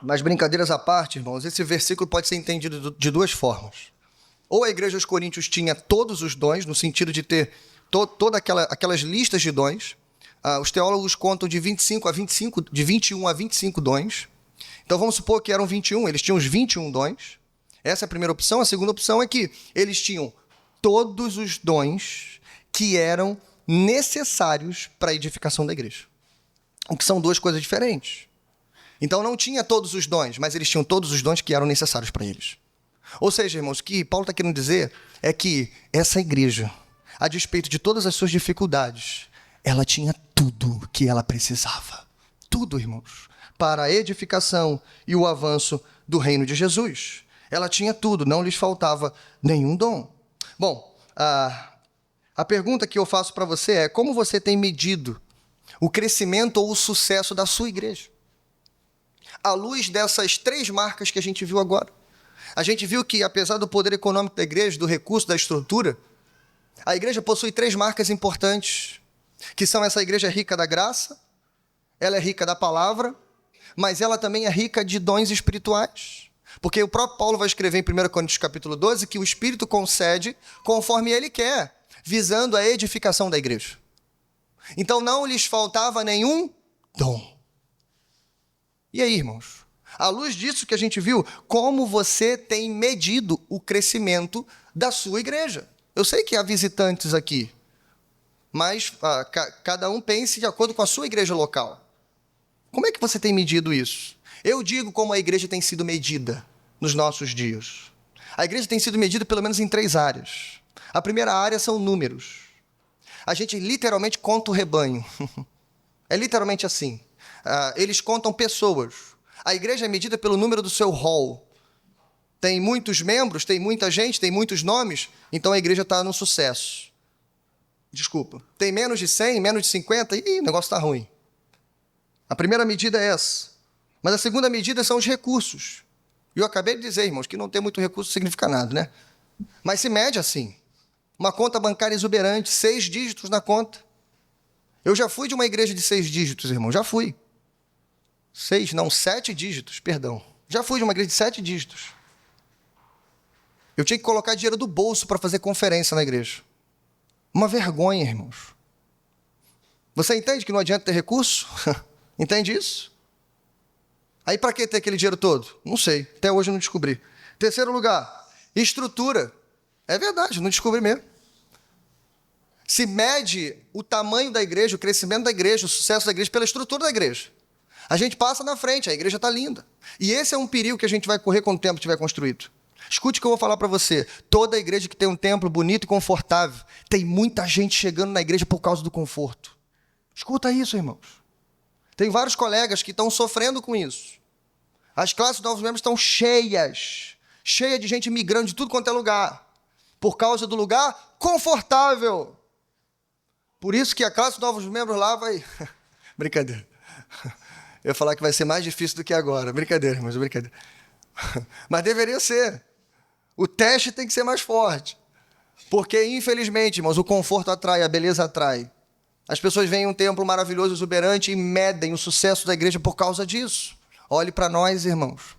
Mas brincadeiras à parte, irmãos, esse versículo pode ser entendido de duas formas. Ou a igreja dos Coríntios tinha todos os dons, no sentido de ter todas aquelas listas de dons. Os teólogos contam de 21 a 25 dons. Então vamos supor que eram 21, eles tinham os 21 dons. Essa é a primeira opção. A segunda opção é que eles tinham todos os dons que eram necessários para a edificação da igreja. O que são duas coisas diferentes. Então não tinha todos os dons, mas eles tinham todos os dons que eram necessários para eles. Ou seja, irmãos, o que Paulo está querendo dizer é que essa igreja, a despeito de todas as suas dificuldades, ela tinha tudo que ela precisava. Tudo, irmãos, para a edificação e o avanço do reino de Jesus. Ela tinha tudo, não lhes faltava nenhum dom. Bom, a pergunta que eu faço para você é: como você tem medido o crescimento ou o sucesso da sua igreja? À luz dessas três marcas que a gente viu agora. A gente viu que, apesar do poder econômico da igreja, do recurso, da estrutura, a igreja possui três marcas importantes, que são: essa igreja é rica da graça, ela é rica da palavra, mas ela também é rica de dons espirituais. Porque o próprio Paulo vai escrever em 1 Coríntios capítulo 12 que o Espírito concede conforme ele quer, visando a edificação da igreja. Então não lhes faltava nenhum dom. E aí, irmãos? À luz disso que a gente viu, como você tem medido o crescimento da sua igreja? Eu sei que há visitantes aqui, mas cada um pense de acordo com a sua igreja local. Como é que você tem medido isso? Eu digo como a igreja tem sido medida nos nossos dias. A igreja tem sido medida pelo menos em três áreas. A primeira área são números. A gente literalmente conta o rebanho. É literalmente assim. Eles contam pessoas. A igreja é medida pelo número do seu hall. Tem muitos membros, tem muita gente, tem muitos nomes, então a igreja está num sucesso. Desculpa. Tem menos de 100, menos de 50, o negócio está ruim. A primeira medida é essa. Mas a segunda medida são os recursos. E eu acabei de dizer, irmãos, que não ter muito recurso não significa nada, né? Mas se mede assim. Uma conta bancária exuberante, 6 dígitos na conta. Eu já fui de uma igreja de 6 dígitos, irmão, já fui. 7 dígitos, perdão. Já fui de uma igreja de 7 dígitos. Eu tinha que colocar dinheiro do bolso para fazer conferência na igreja. Uma vergonha, irmãos. Você entende que não adianta ter recurso? Entende isso? Aí para que ter aquele dinheiro todo? Não sei, até hoje eu não descobri. Terceiro lugar, estrutura. É verdade, não descobri mesmo. Se mede o tamanho da igreja, o crescimento da igreja, o sucesso da igreja pela estrutura da igreja. A gente passa na frente, a igreja está linda. E esse é um perigo que a gente vai correr quando o templo estiver construído. Escute o que eu vou falar para você. Toda igreja que tem um templo bonito e confortável, tem muita gente chegando na igreja por causa do conforto. Escuta isso, irmãos. Tem vários colegas que estão sofrendo com isso. As classes de novos membros estão cheias de gente migrando de tudo quanto é lugar, por causa do lugar confortável. Por isso que a classe de novos membros lá vai... Brincadeira. Eu ia falar que vai ser mais difícil do que agora. Brincadeira, irmãos, brincadeira. Mas deveria ser. O teste tem que ser mais forte. Porque, infelizmente, irmãos, o conforto atrai, a beleza atrai. As pessoas veem um templo maravilhoso, exuberante e medem o sucesso da igreja por causa disso. Olhe para nós, irmãos.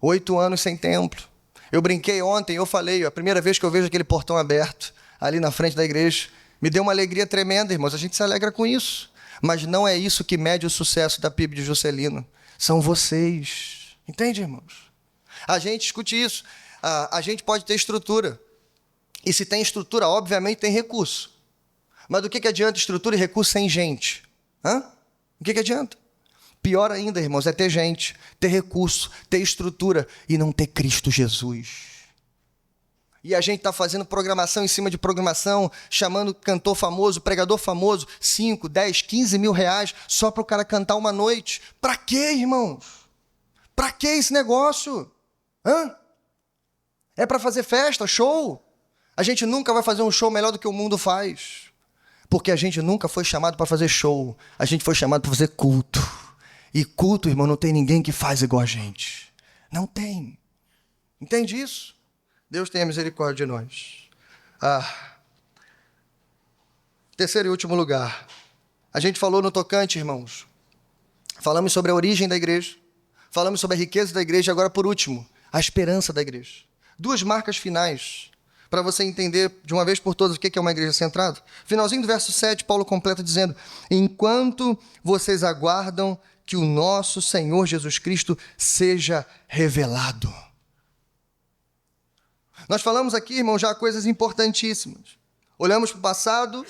8 anos sem templo. Eu brinquei ontem, eu falei, a primeira vez que eu vejo aquele portão aberto, ali na frente da igreja, me deu uma alegria tremenda, irmãos. A gente se alegra com isso. Mas não é isso que mede o sucesso da PIB de Juscelino. São vocês. Entende, irmãos? A gente escute isso. A gente pode ter estrutura. E se tem estrutura, obviamente tem recurso. Mas do que adianta estrutura e recurso sem gente? O que adianta? Pior ainda, irmãos, é ter gente, ter recurso, ter estrutura e não ter Cristo Jesus. E a gente está fazendo programação em cima de programação, chamando cantor famoso, pregador famoso, 5, 10, 15 mil reais só para o cara cantar uma noite. Para quê, irmãos? Para que esse negócio? É para fazer festa, show? A gente nunca vai fazer um show melhor do que o mundo faz. Porque a gente nunca foi chamado para fazer show. A gente foi chamado para fazer culto. E culto, irmão, não tem ninguém que faz igual a gente. Não tem. Entende isso? Deus tenha misericórdia de nós. Terceiro e último lugar. A gente falou no tocante, irmãos. Falamos sobre a origem da igreja. Falamos sobre a riqueza da igreja. Agora, por último, a esperança da igreja. Duas marcas finais para você entender de uma vez por todas o que é uma igreja centrada. Finalzinho do verso 7, Paulo completa dizendo: enquanto vocês aguardam que o nosso Senhor Jesus Cristo seja revelado. Nós falamos aqui, irmão, já coisas importantíssimas. Olhamos para o passado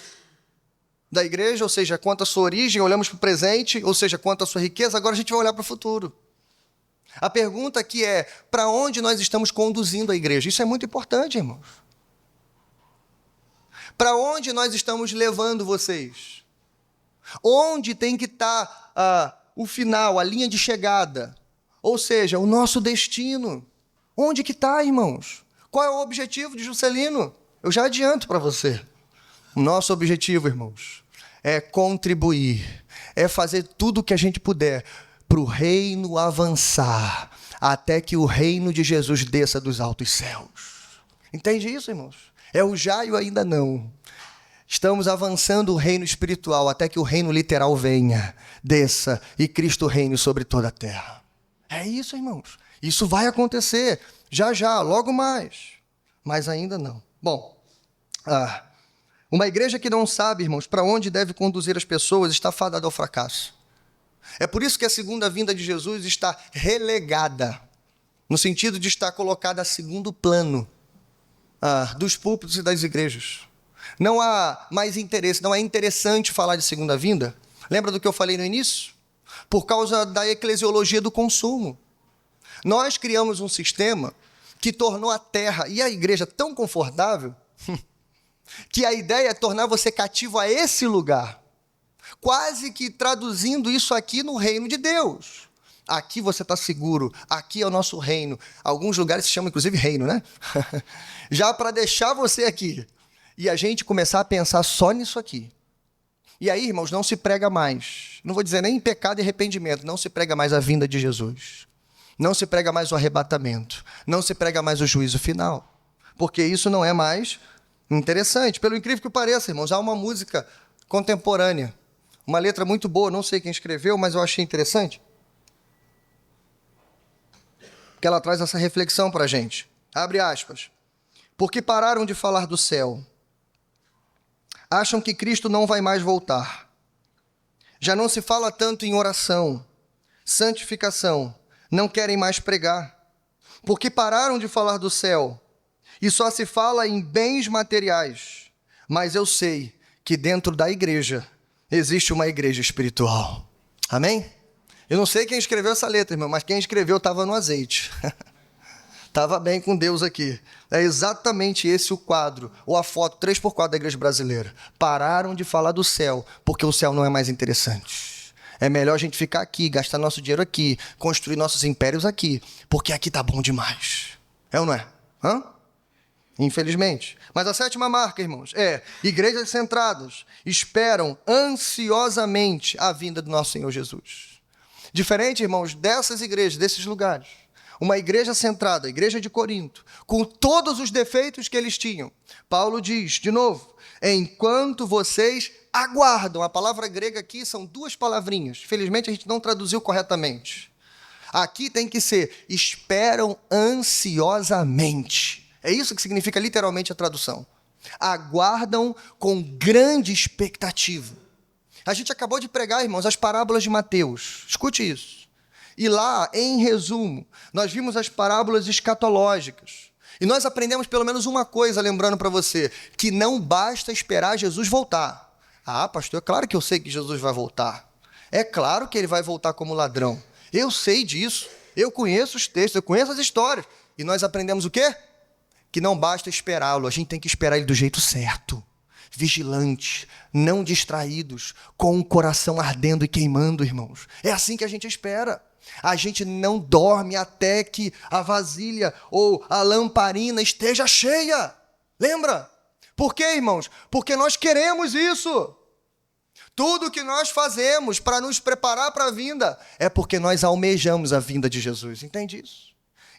da igreja, ou seja, quanto à sua origem, olhamos para o presente, ou seja, quanto à sua riqueza, agora a gente vai olhar para o futuro. A pergunta aqui é, para onde nós estamos conduzindo a igreja? Isso é muito importante, irmãos. Para onde nós estamos levando vocês? Onde tem que estar o final, a linha de chegada? Ou seja, o nosso destino. Onde que está, irmãos? Qual é o objetivo de Juscelino? Eu já adianto para você. O nosso objetivo, irmãos, é contribuir, é fazer tudo o que a gente puder para o reino avançar, até que o reino de Jesus desça dos altos céus. Entende isso, irmãos? É o já e o ainda não. Estamos avançando o reino espiritual, até que o reino literal venha, desça, e Cristo reine sobre toda a terra. É isso, irmãos. Isso vai acontecer, já, logo mais. Mas ainda não. Bom, uma igreja que não sabe, irmãos, para onde deve conduzir as pessoas, está fadada ao fracasso. É por isso que a segunda vinda de Jesus está relegada, no sentido de estar colocada a segundo plano dos púlpitos e das igrejas. Não há mais interesse, não é interessante falar de segunda vinda. Lembra do que eu falei no início? Por causa da eclesiologia do consumo. Nós criamos um sistema que tornou a terra e a igreja tão confortável que a ideia é tornar você cativo a esse lugar. Quase que traduzindo isso aqui no reino de Deus. Aqui você está seguro, aqui é o nosso reino. Alguns lugares se chamam inclusive reino, né? Já para deixar você aqui. E a gente começar a pensar só nisso aqui. E aí, irmãos, não se prega mais. Não vou dizer nem em pecado e arrependimento. Não se prega mais a vinda de Jesus. Não se prega mais o arrebatamento. Não se prega mais o juízo final. Porque isso não é mais interessante. Pelo incrível que pareça, irmãos, há uma música contemporânea. Uma letra muito boa, não sei quem escreveu, mas eu achei interessante. Que ela traz essa reflexão para a gente. Abre aspas. Porque pararam de falar do céu. Acham que Cristo não vai mais voltar. Já não se fala tanto em oração, santificação. Não querem mais pregar. Porque pararam de falar do céu. E só se fala em bens materiais. Mas eu sei que dentro da igreja existe uma igreja espiritual. Amém? Eu não sei quem escreveu essa letra, irmão, mas quem escreveu estava no azeite. Estava bem com Deus aqui. É exatamente esse o quadro, ou a foto 3x4 da igreja brasileira. Pararam de falar do céu, porque o céu não é mais interessante. É melhor a gente ficar aqui, gastar nosso dinheiro aqui, construir nossos impérios aqui, porque aqui tá bom demais. É ou não é? Infelizmente. Mas a sétima marca, irmãos, é igrejas centradas esperam ansiosamente a vinda do nosso Senhor Jesus. Diferente, irmãos, dessas igrejas, desses lugares. Uma igreja centrada, a igreja de Corinto, com todos os defeitos que eles tinham. Paulo diz, de novo, enquanto vocês aguardam. A palavra grega aqui são duas palavrinhas. Felizmente a gente não traduziu corretamente. Aqui tem que ser, esperam ansiosamente. É isso que significa literalmente a tradução. Aguardam com grande expectativa. A gente acabou de pregar, irmãos, as parábolas de Mateus. Escute isso. E lá, em resumo, nós vimos as parábolas escatológicas. E nós aprendemos pelo menos uma coisa, lembrando para você, que não basta esperar Jesus voltar. Pastor, é claro que eu sei que Jesus vai voltar. É claro que ele vai voltar como ladrão. Eu sei disso. Eu conheço os textos, eu conheço as histórias. E nós aprendemos o quê? que não basta esperá-lo, a gente tem que esperar ele do jeito certo. Vigilantes, não distraídos, com o coração ardendo e queimando, irmãos. É assim que a gente espera. A gente não dorme até que a vasilha ou a lamparina esteja cheia. Lembra? Por quê, irmãos? Porque nós queremos isso. Tudo que nós fazemos para nos preparar para a vinda é porque nós almejamos a vinda de Jesus. Entende isso?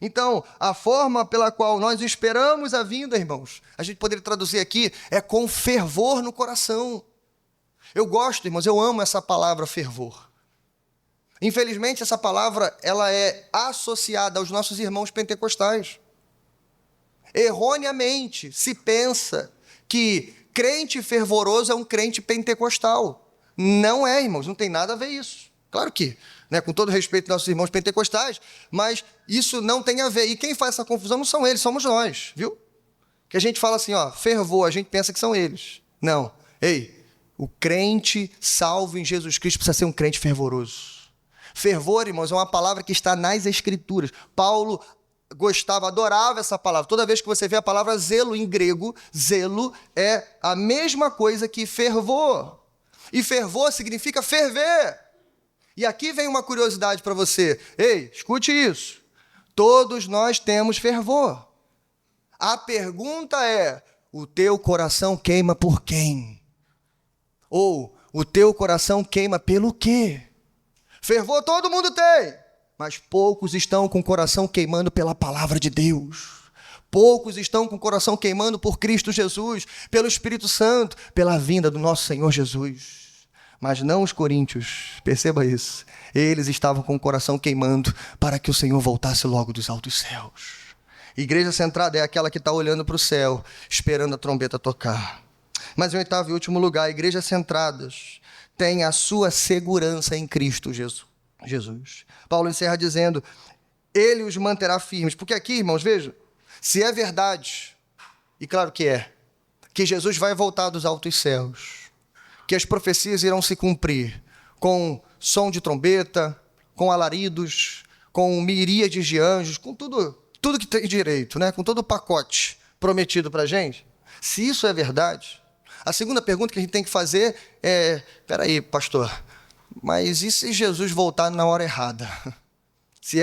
Então, a forma pela qual nós esperamos a vinda, irmãos, a gente poderia traduzir aqui, é com fervor no coração. Eu gosto, irmãos, eu amo essa palavra fervor. Infelizmente, essa palavra ela é associada aos nossos irmãos pentecostais. Erroneamente se pensa que crente fervoroso é um crente pentecostal. Não é, irmãos, não tem nada a ver isso. Claro que, com todo respeito aos nossos irmãos pentecostais, mas isso não tem a ver. E quem faz essa confusão não são eles, somos nós, viu? Que a gente fala assim, fervor, a gente pensa que são eles. Não. Ei, o crente salvo em Jesus Cristo precisa ser um crente fervoroso. Fervor, irmãos, é uma palavra que está nas Escrituras. Paulo adorava essa palavra. Toda vez que você vê a palavra zelo em grego, zelo é a mesma coisa que fervor. E fervor significa ferver. E aqui vem uma curiosidade para você. Ei, escute isso. Todos nós temos fervor. A pergunta é, o teu coração queima por quem? Ou, o teu coração queima pelo quê? Fervor todo mundo tem, mas poucos estão com o coração queimando pela palavra de Deus. Poucos estão com o coração queimando por Cristo Jesus, pelo Espírito Santo, pela vinda do nosso Senhor Jesus. Mas não os coríntios, perceba isso. Eles estavam com o coração queimando para que o Senhor voltasse logo dos altos céus. Igreja centrada é aquela que está olhando para o céu, esperando a trombeta tocar. Mas em oitavo e último lugar, igrejas centradas têm a sua segurança em Cristo Jesus. Paulo encerra dizendo, ele os manterá firmes. Porque aqui, irmãos, vejam, se é verdade, e claro que é, que Jesus vai voltar dos altos céus, que as profecias irão se cumprir com som de trombeta, com alaridos, com miríades de anjos, com tudo que tem direito, com todo o pacote prometido para a gente. Se isso é verdade, a segunda pergunta que a gente tem que fazer é, peraí, pastor, mas e se Jesus voltar na hora errada? Se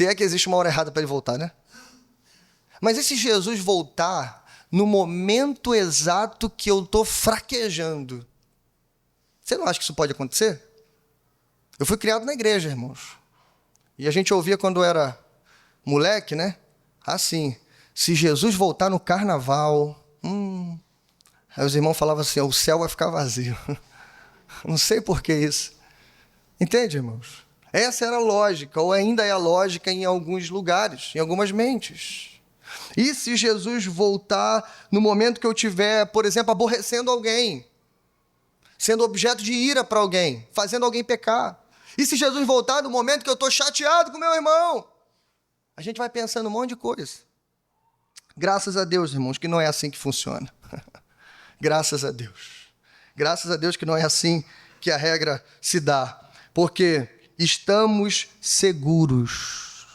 é que existe uma hora errada para ele voltar, né? Mas e se Jesus voltar no momento exato que eu estou fraquejando? Você não acha que isso pode acontecer? Eu fui criado na igreja, irmãos. E a gente ouvia quando era moleque, assim, se Jesus voltar no carnaval, aí os irmãos falavam assim, o céu vai ficar vazio. Não sei por que isso. Entende, irmãos? Essa era a lógica, ou ainda é a lógica em alguns lugares, em algumas mentes. E se Jesus voltar no momento que eu estiver, por exemplo, aborrecendo alguém, sendo objeto de ira para alguém, fazendo alguém pecar? E se Jesus voltar no momento que eu estou chateado com meu irmão? A gente vai pensando um monte de coisa. Graças a Deus, irmãos, que não é assim que funciona. Graças a Deus. Graças a Deus que não é assim que a regra se dá. Porque estamos seguros.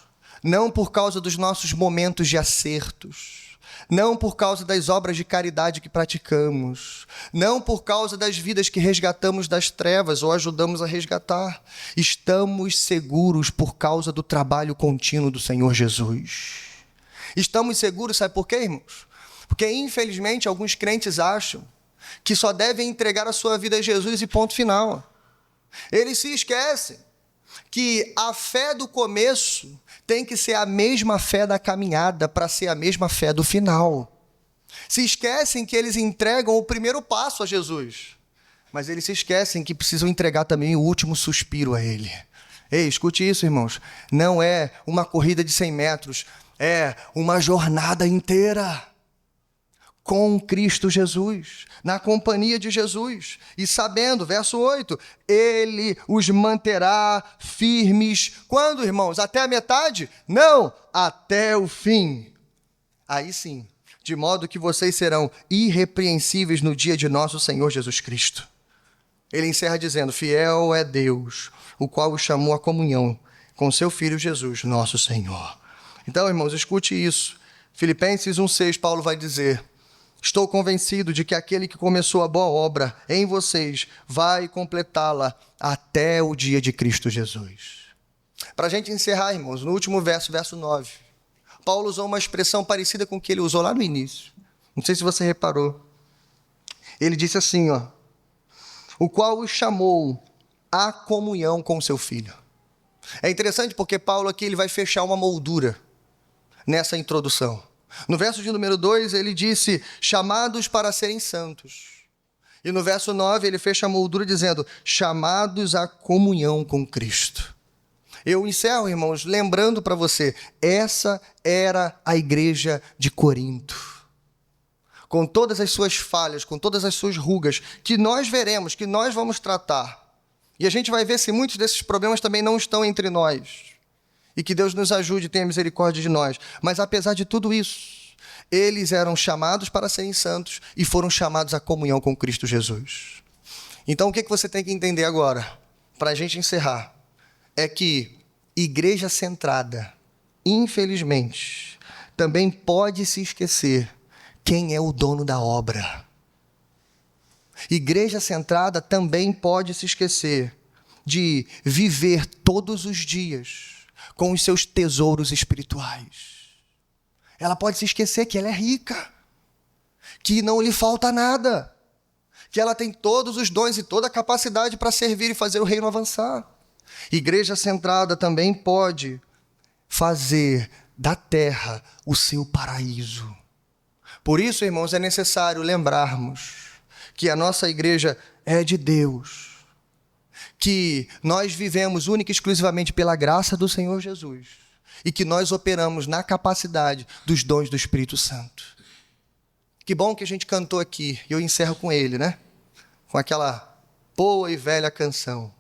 Não por causa dos nossos momentos de acertos. Não por causa das obras de caridade que praticamos. Não por causa das vidas que resgatamos das trevas ou ajudamos a resgatar. Estamos seguros por causa do trabalho contínuo do Senhor Jesus. Estamos seguros, sabe por quê, irmãos? Porque, infelizmente, alguns crentes acham que só devem entregar a sua vida a Jesus e ponto final. Eles se esquecem que a fé do começo tem que ser a mesma fé da caminhada para ser a mesma fé do final. Se esquecem que eles entregam o primeiro passo a Jesus, mas eles se esquecem que precisam entregar também o último suspiro a Ele. Ei, escute isso, irmãos. Não é uma corrida de 100 metros, é uma jornada inteira com Cristo Jesus, na companhia de Jesus, e sabendo, verso 8, Ele os manterá firmes. Quando, irmãos? Até a metade? Não, até o fim. Aí sim, de modo que vocês serão irrepreensíveis no dia de nosso Senhor Jesus Cristo. Ele encerra dizendo, fiel é Deus, o qual os chamou à comunhão com seu Filho Jesus, nosso Senhor. Então, irmãos, escute isso. Filipenses 1,6, Paulo vai dizer: estou convencido de que aquele que começou a boa obra em vocês vai completá-la até o dia de Cristo Jesus. Para a gente encerrar, irmãos, no último verso, verso 9, Paulo usou uma expressão parecida com o que ele usou lá no início. Não sei se você reparou. Ele disse assim, o qual os chamou à comunhão com o seu Filho. É interessante porque Paulo aqui ele vai fechar uma moldura nessa introdução. No verso de número 2, ele disse, chamados para serem santos. E no verso 9, ele fecha a moldura dizendo, chamados à comunhão com Cristo. Eu encerro, irmãos, lembrando para você, essa era a igreja de Corinto. Com todas as suas falhas, com todas as suas rugas, que nós veremos, que nós vamos tratar. E a gente vai ver se muitos desses problemas também não estão entre nós. E que Deus nos ajude e tenha misericórdia de nós. Mas apesar de tudo isso, eles eram chamados para serem santos e foram chamados à comunhão com Cristo Jesus. Então o que você tem que entender agora, para a gente encerrar, é que igreja centrada, infelizmente, também pode se esquecer quem é o dono da obra. Igreja centrada também pode se esquecer de viver todos os dias com os seus tesouros espirituais. Ela pode se esquecer que ela é rica, que não lhe falta nada, que ela tem todos os dons e toda a capacidade para servir e fazer o reino avançar. Igreja centrada também pode fazer da terra o seu paraíso. Por isso, irmãos, é necessário lembrarmos que a nossa igreja é de Deus, que nós vivemos única e exclusivamente pela graça do Senhor Jesus e que nós operamos na capacidade dos dons do Espírito Santo. Que bom que a gente cantou aqui, e eu encerro com ele, né? Com aquela boa e velha canção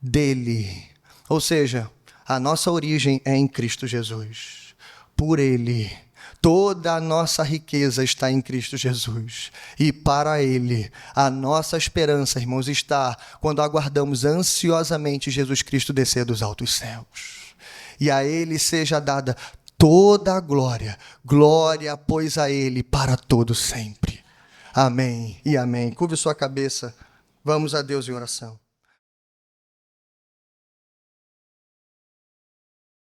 dele. Ou seja, a nossa origem é em Cristo Jesus. Por ele, toda a nossa riqueza está em Cristo Jesus. E para ele, a nossa esperança, irmãos, está quando aguardamos ansiosamente Jesus Cristo descer dos altos céus. E a ele seja dada toda a glória. Glória, pois, a ele para todo sempre. Amém e amém. Curve sua cabeça. Vamos a Deus em oração.